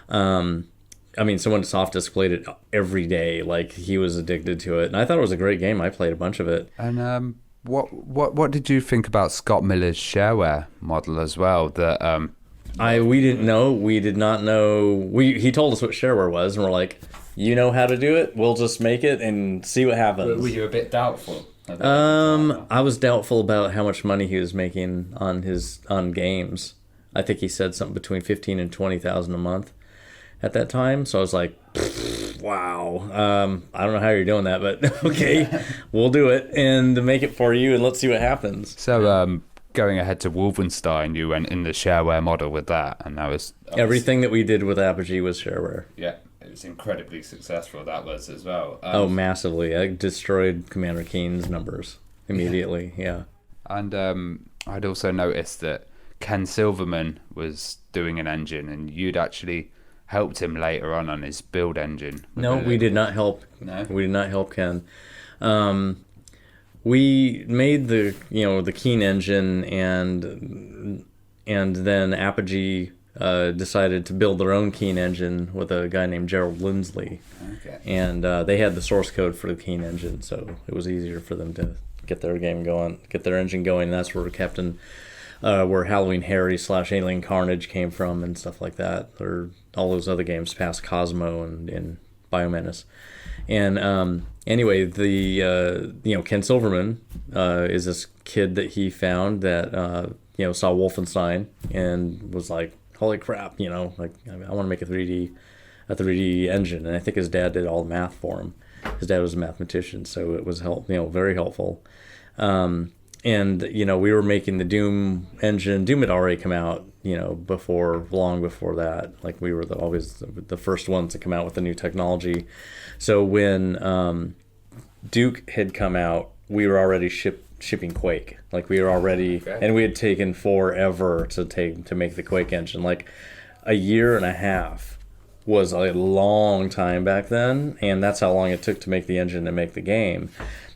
Someone soft disk played it every day, like he was addicted to it, and I thought it was a great game. I played a bunch of it. And what did you think about Scott Miller's shareware model as well? That we didn't know. We did not know. He told us what shareware was, and we're like, you know how to do it? We'll just make it and see what happens. Were you a bit doubtful? I was doubtful about how much money he was making on games. I think he said something between $15,000 and $20,000 a month at that time. So I was like, wow. I don't know how you're doing that, but okay, we'll do it and make it for you, and let's see what happens. So going ahead to Wolfenstein, you went in the shareware model with that, and that was everything that we did with Apogee was shareware. Yeah, it was incredibly successful. That was as well. Massively. I destroyed Commander Keen's numbers immediately. Yeah. And I'd also noticed that Ken Silverman was doing an engine, and you'd actually helped him later on his build engine. No, we did not help. No, we did not help Ken. We made the Keen engine, and then Apogee decided to build their own Keen engine with a guy named Gerald Lindsley. Okay. And they had the source code for the Keen engine, so it was easier for them to get their game going, get their engine going. And that's where Halloween Harry / Alien Carnage came from and stuff like that, or all those other games past Cosmo and Biomenace. And anyway, Ken Silverman is this kid that he found that saw Wolfenstein and was like, holy crap, I want to make a 3D engine. And I think his dad did all the math for him. His dad was a mathematician, so it was very helpful. And we were making the Doom engine. Doom had already come out, long before that. Like, we were always the first ones to come out with the new technology. So when Duke had come out, we were already shipping Quake. Like, we were already, okay. And we had taken forever to make the Quake engine. Like, a year and a half was a long time back then, and that's how long it took to make the engine and make the game.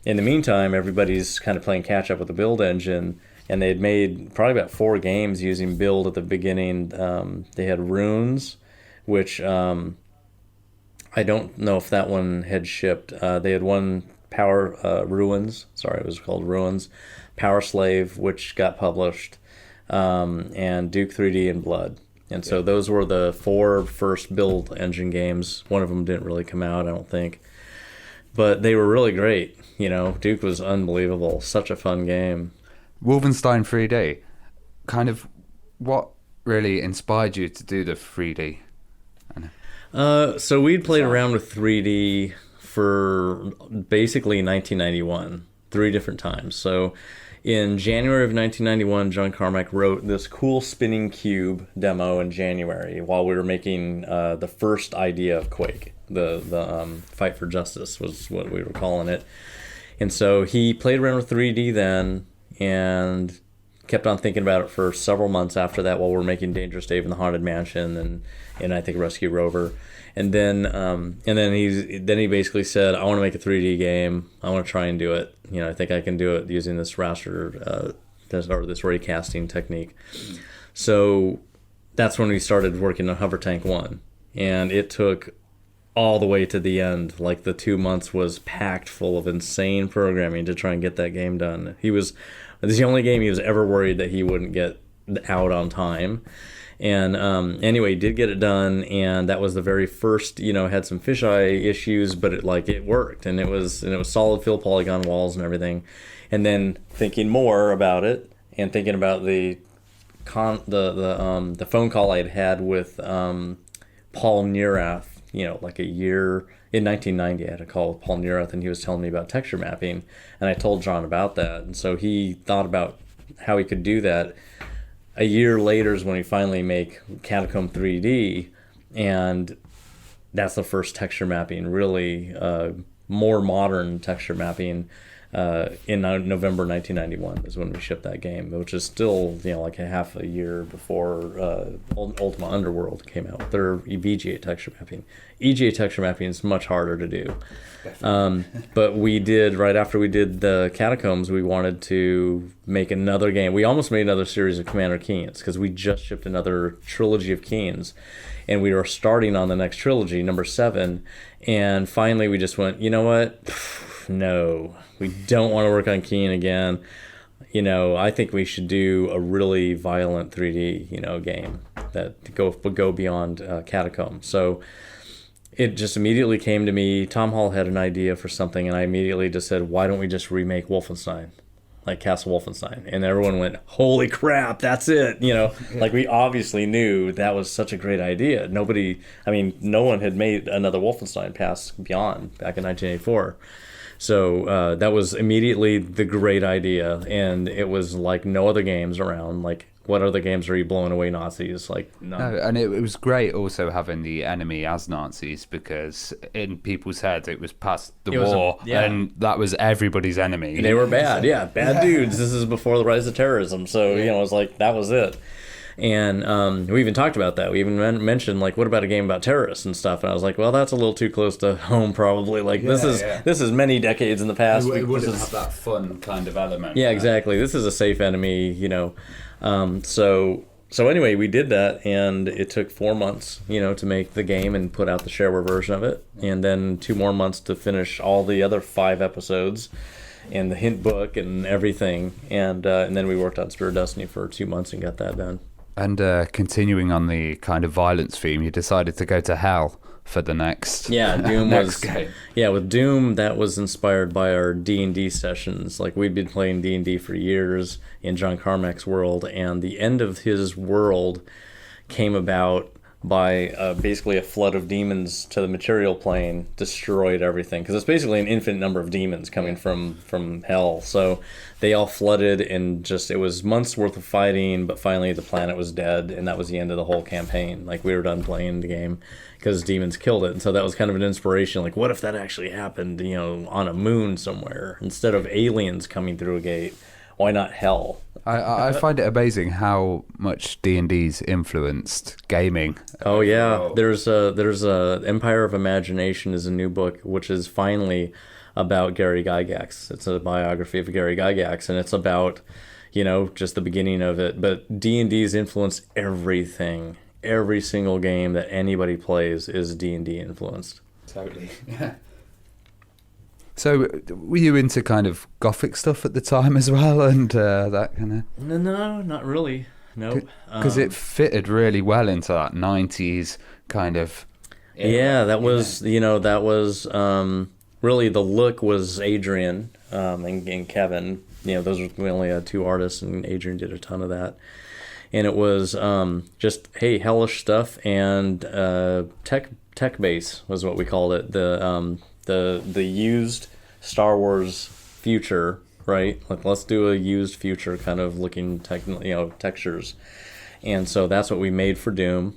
In the meantime, everybody's kind of playing catch up with the build engine, and they had made probably about 4 games using build at the beginning. They had Runes, which I don't know if that one had shipped. They had one Ruins. Sorry, it was called Ruins. Power Slave, which got published, and Duke 3D and Blood. And so those were the 4 first build engine games. One of them didn't really come out, I don't think. But they were really great. Duke was unbelievable. Such a fun game. Wolfenstein 3D, kind of what really inspired you to do the 3D? So we'd played around with 3D for basically 1991, 3 different times. So in January of 1991, John Carmack wrote this cool spinning cube demo in January while we were making the first idea of Quake. The Fight for Justice was what we were calling it. And so he played around with 3D then and kept on thinking about it for several months after that while we were making Dangerous Dave in the Haunted Mansion and I think Rescue Rover. And then he basically said, I want to make a 3D game. I want to try and do it. I think I can do it using this raster or this ray casting technique. So that's when we started working on Hover Tank 1. And it took all the way to the end. Like, the 2 months was packed full of insane programming to try and get that game done. This is the only game he was ever worried that he wouldn't get out on time. And anyway, did get it done, and that was the very first. Had some fisheye issues, but it worked, and it was solid fill polygon walls and everything. And then thinking more about it, and thinking about the the phone call I'd had with Paul Neurath, like a year in 1990. I had a call with Paul Neurath, and he was telling me about texture mapping, and I told John about that, and so he thought about how he could do that. A year later is when we finally make Catacomb 3D, and that's the first texture mapping, really more modern texture mapping. In November 1991 is when we shipped that game, which is still like a half a year before Ultima Underworld came out with their VGA texture mapping. EGA texture mapping is much harder to do. But we did, right after we did the Catacombs, we wanted to make another game. We almost made another series of Commander Keens because we just shipped another trilogy of Keens, and we were starting on the next trilogy, number 7, and finally we just went, you know what? No, we don't want to work on Keen again. I think we should do a really violent 3D, game that would go beyond Catacomb. So it just immediately came to me. Tom Hall had an idea for something, and I immediately just said, why don't we just remake Wolfenstein? Like Castle Wolfenstein. And everyone went, holy crap, that's it. Like we obviously knew that was such a great idea. No one had made another Wolfenstein past Beyond back in 1984. So that was immediately the great idea, and it was like no other games around. Like, what other games are you blowing away Nazis? Like, none. No, and it was great also having the enemy as Nazis, because in people's heads it was past the war, and that was everybody's enemy. They were bad, bad dudes. This is before the rise of terrorism, so it was like that was it. And we even talked about that. We even mentioned, like, what about a game about terrorists and stuff? And I was like, well, that's a little too close to home, probably. Like, this is many decades in the past. It wouldn't have that fun kind of element. Yeah, exactly. This is a safe enemy, So anyway, we did that, and it took 4 months, to make the game and put out the shareware version of it, and then 2 more months to finish all the other 5 episodes and the hint book and everything, and then we worked on Spirit of Destiny for 2 months and got that done. And continuing on the kind of violence theme, you decided to go to hell for the next Doom next game. Yeah, with Doom, that was inspired by our D&D sessions. Like, we'd been playing D&D for years in John Carmack's world, and the end of his world came about by basically a flood of demons to the material plane, destroyed everything. Because it's basically an infinite number of demons coming from hell. So they all flooded, and it was months worth of fighting, but finally the planet was dead, and that was the end of the whole campaign. Like, we were done playing the game because demons killed it. And so that was kind of an inspiration. Like, what if that actually happened, on a moon somewhere? Instead of aliens coming through a gate, why not hell? I find it amazing how much D&D's influenced gaming. Oh yeah, there's a Empire of Imagination is a new book, which is finally about Gary Gygax. It's a biography of Gary Gygax, and it's about just the beginning of it. But D&D's influenced everything. Every single game that anybody plays is D&D influenced. Totally. Yeah. So, were you into kind of gothic stuff at the time as well, and that kind of? No, not really. No, because it fitted really well into that '90s kind of. Yeah, that was that was really the look was Adrian and Kevin. Those were, we only had 2 artists, and Adrian did a ton of that. And it was just hellish stuff, and tech base was what we called it. The used Star Wars future, right? Like, let's do a used future kind of looking textures. And so that's what we made for Doom.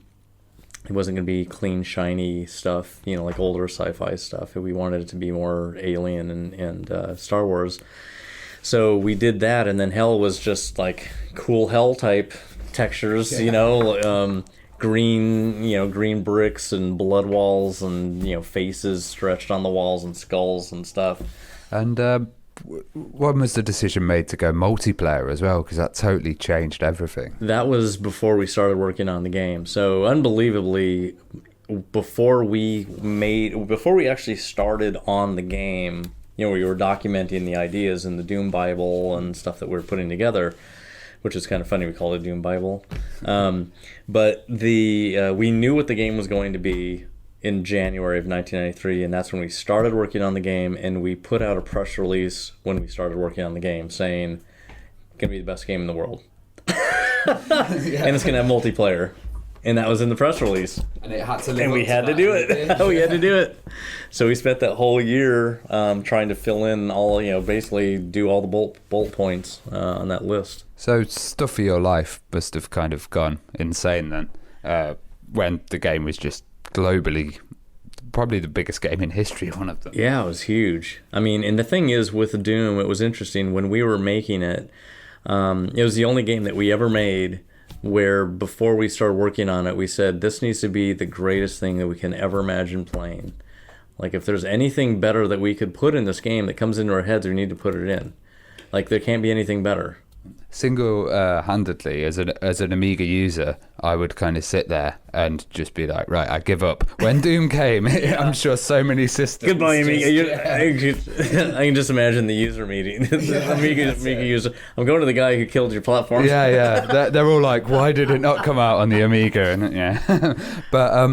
It wasn't going to be clean, shiny stuff, like older sci-fi stuff. We wanted it to be more alien and Star Wars. So we did that, and then hell was just like cool hell type textures, green bricks and blood walls and faces stretched on the walls and skulls and stuff. And when was the decision made to go multiplayer as well? Because that totally changed everything. That was before we started working on the game. So unbelievably, before we actually started on the game, we were documenting the ideas in the Doom Bible and stuff that we were putting together, which is kind of funny. We call it Doom Bible. But we knew what the game was going to be in January of 1993, and that's when we started working on the game, and we put out a press release when we started working on the game saying, "Gonna be the best game in the world." and it's gonna have multiplayer. And that was in the press release. And it had to live And we had to do it. We had to do it. So we spent that whole year trying to fill in all, basically do all the bullet points on that list. So stuff for your life must have kind of gone insane then, when the game was just globally probably the biggest game in history, one of them. Yeah, it was huge. I mean, and the thing is with Doom, it was interesting. When we were making it, it was the only game that we ever made where before we started working on it, we said, this needs to be the greatest thing that we can ever imagine playing. Like, if there's anything better that we could put in this game that comes into our heads, we need to put it in. Like, there can't be anything better. Single-handedly, as an Amiga user, I would kind of sit there and just be like, right, I give up. When Doom came, I'm sure so many systems. Goodbye, Amiga. I can just imagine the user meeting. Amiga user. I'm going to the guy who killed your platform. Yeah. They're all like, why did it not come out on the Amiga? And yeah, but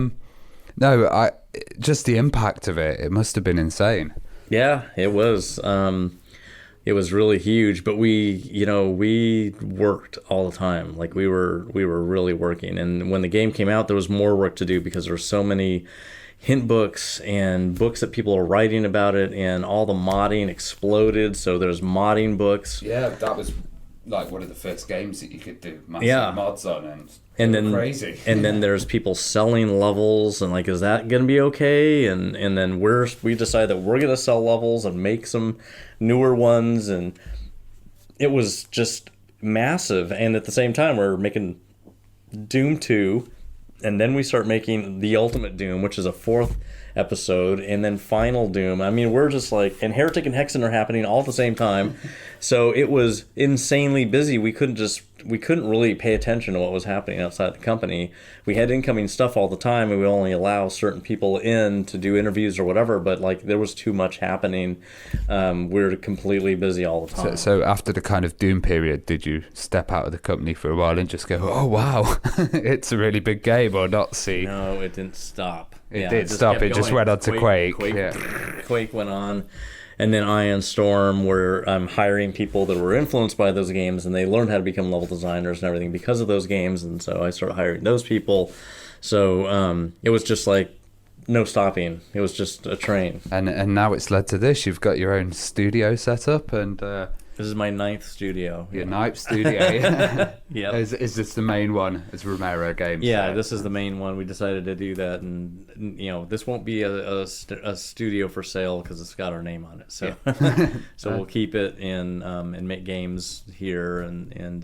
no, just the impact of it. It must have been insane. Yeah, it was. It was really huge, but we worked all the time. Like we were really working. And when the game came out, there was more work to do because there were so many hint books and books that people are writing about it, and all the modding exploded. So there's modding books. Yeah, that was like one of the first games that you could do massive mods on, and then crazy. And then there's people selling levels, and like, is that gonna be okay? And then we decided that we're gonna sell levels and make some newer ones, and it was just massive. And at the same time, we're making Doom 2, and then we start making the Ultimate Doom, which is a 4th episode, and then Final Doom. I mean, we're just like, and Heretic and Hexen are happening all at the same time. So it was insanely busy. We couldn't really pay attention to what was happening outside the company. We had incoming stuff all the time, and we only allow certain people in to do interviews or whatever, but like there was too much happening. We were completely busy all the time. So after the kind of Doom period, did you step out of the company for a while and just go, oh wow, it's a really big game, or not see? No, it didn't stop. It did stop. It just went on to Quake. Quake went on. And then Ion Storm, where I'm hiring people that were influenced by those games, and they learned how to become level designers and everything because of those games. And so I started hiring those people. So it was just like no stopping. It was just a train. And now it's led to this. You've got your own studio set up, and this is my 9th studio. Your 9th studio. Yeah. Is this the main one? It's Romero Games. Yeah, this is the main one. We decided to do that, and this won't be a studio for sale because it's got our name on it. So, so we'll keep it and make games here, and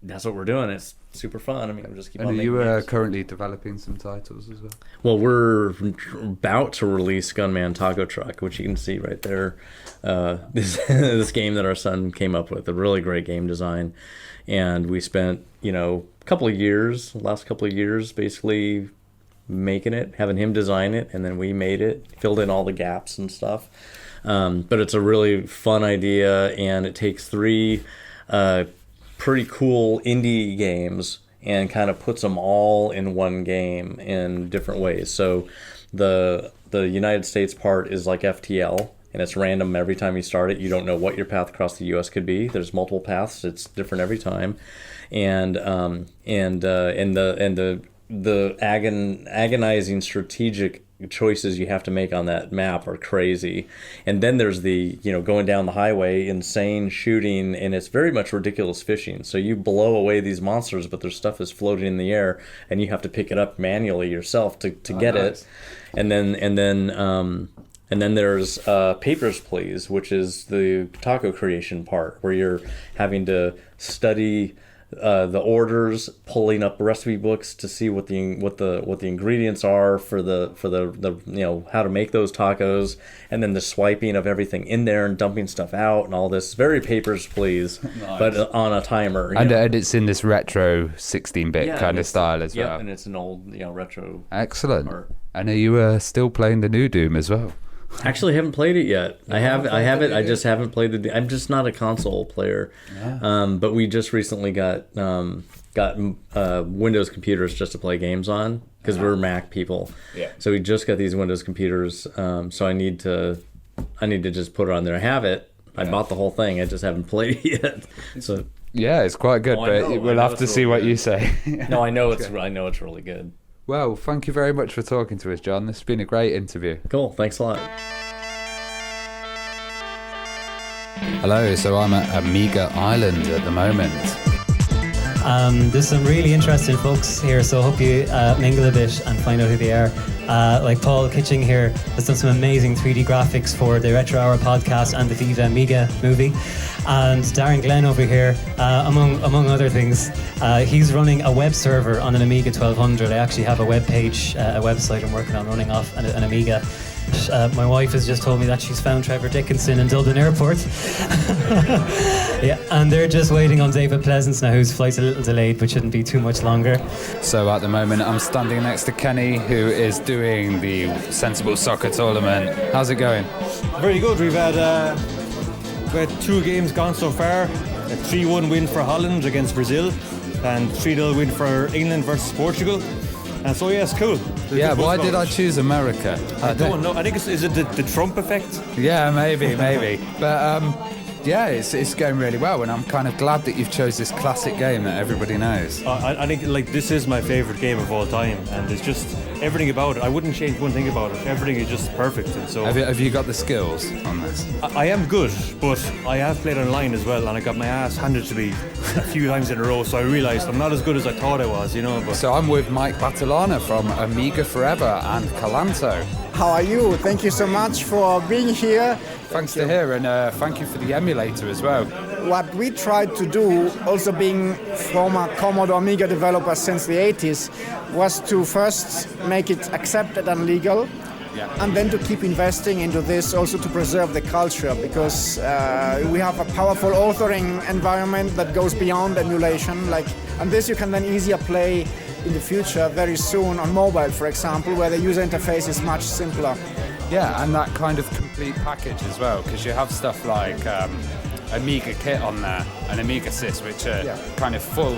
that's what we're doing. It's super fun. I mean, I'm just keep on making you games. Currently developing some titles as well? Well, we're about to release Gunman Taco Truck, which you can see right there. This game that our son came up with, a really great game design. And we spent, last couple of years, basically making it, having him design it, and then we made it, filled in all the gaps and stuff. But it's a really fun idea, and it takes 3 pretty cool indie games and kind of puts them all in one game in different ways. So the United States part is like FTL, and it's random every time you start it. You don't know what your path across the U.S. could be. There's multiple paths. It's different every time, and the agonizing strategic choices you have to make on that map are crazy. And then there's the going down the highway, insane shooting, and it's very much ridiculous fishing. So you blow away these monsters, but their stuff is floating in the air, and you have to pick it up manually yourself to get it. And then there's Papers, Please, which is the taco creation part, where you're having to study the orders, pulling up recipe books to see what the ingredients are for the how to make those tacos, and then the swiping of everything in there and dumping stuff out and all this. Very Papers, Please, nice. But on a timer. And it's in this retro 16-bit kind of style as well. Yeah, and it's an old retro. Excellent. Art. And are you still playing the new Doom as well? Actually, I haven't played it yet. I have it. I just haven't played the. I'm just not a console player. Yeah. But we just recently got Windows computers just to play games on because we're Mac people. Yeah. So we just got these Windows computers. So I need to just put it on there. I have it. I bought the whole thing. I just haven't played it yet. So Yeah, it's quite good, Oh, I but know, we'll I know have to it's see really what good. you say. No, I know it's really good. Well, thank you very much for talking to us, John. This has been a great interview. Cool. Thanks a lot. Hello, so I'm at Amiga Ireland at the moment. There's some really interesting folks here, so I hope you mingle a bit and find out who they are. Like Paul Kitching here has done some amazing 3D graphics for the Retro Hour podcast and the Viva Amiga movie. And Darren Glenn over here, among other things, he's running a web server on an Amiga 1200. I actually have a web page, a website I'm working on running off an Amiga. My wife has just told me that she's found Trevor Dickinson in Dublin Airport. Yeah, and they're just waiting on David Pleasance now, whose flight's a little delayed, but shouldn't be too much longer. So at the moment, I'm standing next to Kenny, who is doing the Sensible Soccer Tournament. How's it going? Very good. We've had 2 games gone so far. A 3-1 win for Holland against Brazil, and 3-0 win for England versus Portugal. And so yeah, it's cool. Yeah, why did I choose America? I don't know. I think is it the Trump effect? Yeah, maybe. But yeah, it's going really well, and I'm kind of glad that you've chose this classic game that everybody knows. I think like this is my favorite game of all time, and it's just everything about it. I wouldn't change one thing about it. Everything is just perfect, and so. Have you got the skills on this? I am good, but I have played online as well, and I got my ass handed to me a few times in a row. So I realised I'm not as good as I thought I was, you know. But So I'm with Mike Batalana from Amiga Forever and Calanto. How are you? Thank you so much for being here. Thanks to hear, and thank you for the emulator as well. What we tried to do, also being former Commodore Amiga developers since the 80s, was to first make it accepted and legal, and then to keep investing into this, also to preserve the culture, because we have a powerful authoring environment that goes beyond emulation. And this you can then easier play in the future, very soon on mobile, for example, where the user interface is much simpler. Yeah, and that kind of complete package as well, because you have stuff like Amiga Kit on there and Amiga Sys, which are kind of full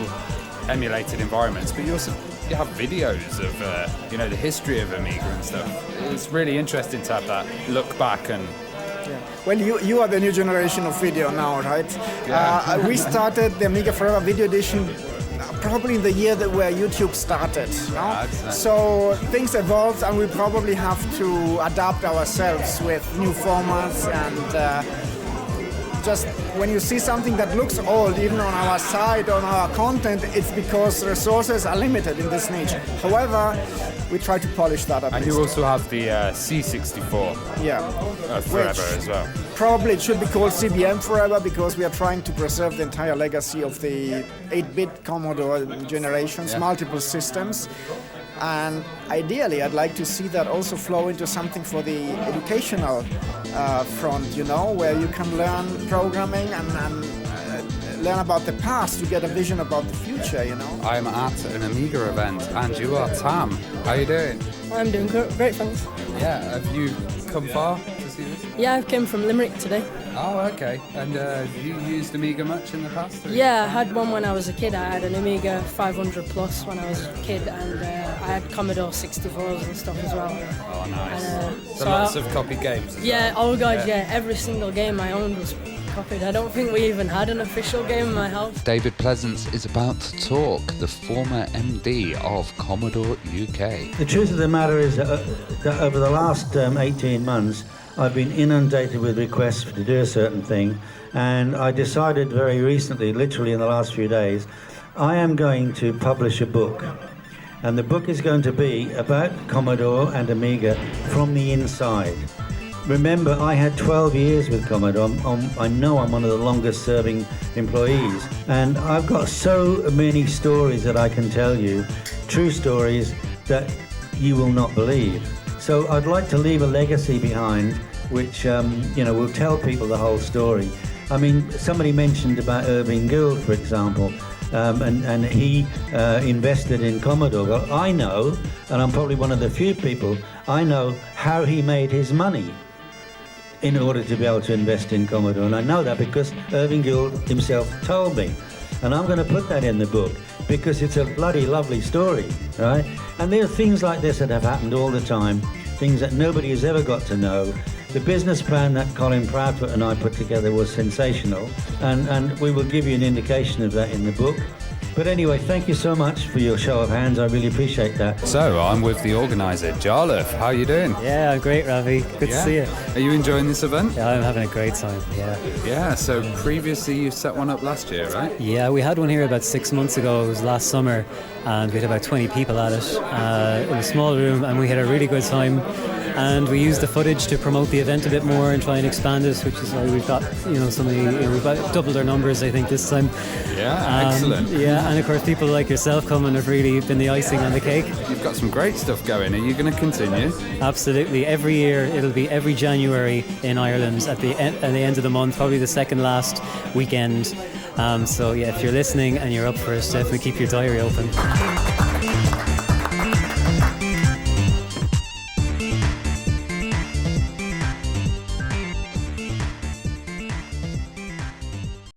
emulated environments, but you have videos of the history of Amiga and stuff. It's really interesting to have that look back and. Well, you are the new generation of video now, right? Yeah. We started the Amiga Forever Video Edition probably in the year where YouTube started. No? So things evolved, and we probably have to adapt ourselves with new formats. And just when you see something that looks old, even on our site, on our content, it's because resources are limited in this niche. However, we try to polish that up. And you also have the C64 Forever as well. Probably it should be called CBM Forever, because we are trying to preserve the entire legacy of the 8-bit Commodore generations, multiple systems. And ideally, I'd like to see that also flow into something for the educational front, where you can learn programming and learn about the past to get a vision about the future, I'm at an Amiga event, and you are Tam. How are you doing? I'm doing great, thanks. Yeah, have you come far to see this? Yeah, I've come from Limerick today. Oh, okay. And have you used Amiga much in the past? Yeah, I had one when I was a kid. I had an Amiga 500 Plus when I was a kid, and I had Commodore 64s and stuff as well. Oh, nice. And, so lots of copy games as yeah, well. oh god, yeah. Every single game I owned was copied. I don't think we even had an official game in my house. David Pleasance is about to talk, the former MD of Commodore UK. The truth of the matter is that over the last 18 months, I've been inundated with requests to do a certain thing, and I decided very recently, literally in the last few days, I am going to publish a book. And the book is going to be about Commodore and Amiga from the inside. Remember, I had 12 years with Commodore. I know I'm one of the longest serving employees. And I've got so many stories that I can tell you, true stories that you will not believe. So I'd like to leave a legacy behind which, will tell people the whole story. I mean, somebody mentioned about Irving Gould, for example, and he invested in Commodore. Well, I know, and I'm probably one of the few people, I know how he made his money in order to be able to invest in Commodore. And I know that because Irving Gould himself told me. And I'm going to put that in the book because it's a bloody lovely story, right? And there are things like this that have happened all the time, things that nobody has ever got to know. The business plan that Colin Proudfoot and I put together was sensational, and we will give you an indication of that in the book. But anyway, thank you so much for your show of hands. I really appreciate that. So, I'm with the organiser, Jarlath. How are you doing? Yeah, I'm great, Ravi. Good to see you. Are you enjoying this event? Yeah, I'm having a great time, yeah. Yeah, so previously you set one up last year, right? Yeah, we had one here about 6 months ago. It was last summer, and we had about 20 people at it in a small room, and we had a really good time. And we used the footage to promote the event a bit more and try and expand it, which is why we've got, we've got doubled our numbers, I think, this time. Yeah, excellent. Yeah, and of course, people like yourself coming have really been the icing on the cake. You've got some great stuff going. Are you going to continue? Absolutely. Every year, it'll be every January in Ireland at the end of the month, probably the second last weekend. So yeah, if you're listening and you're up for it, definitely keep your diary open.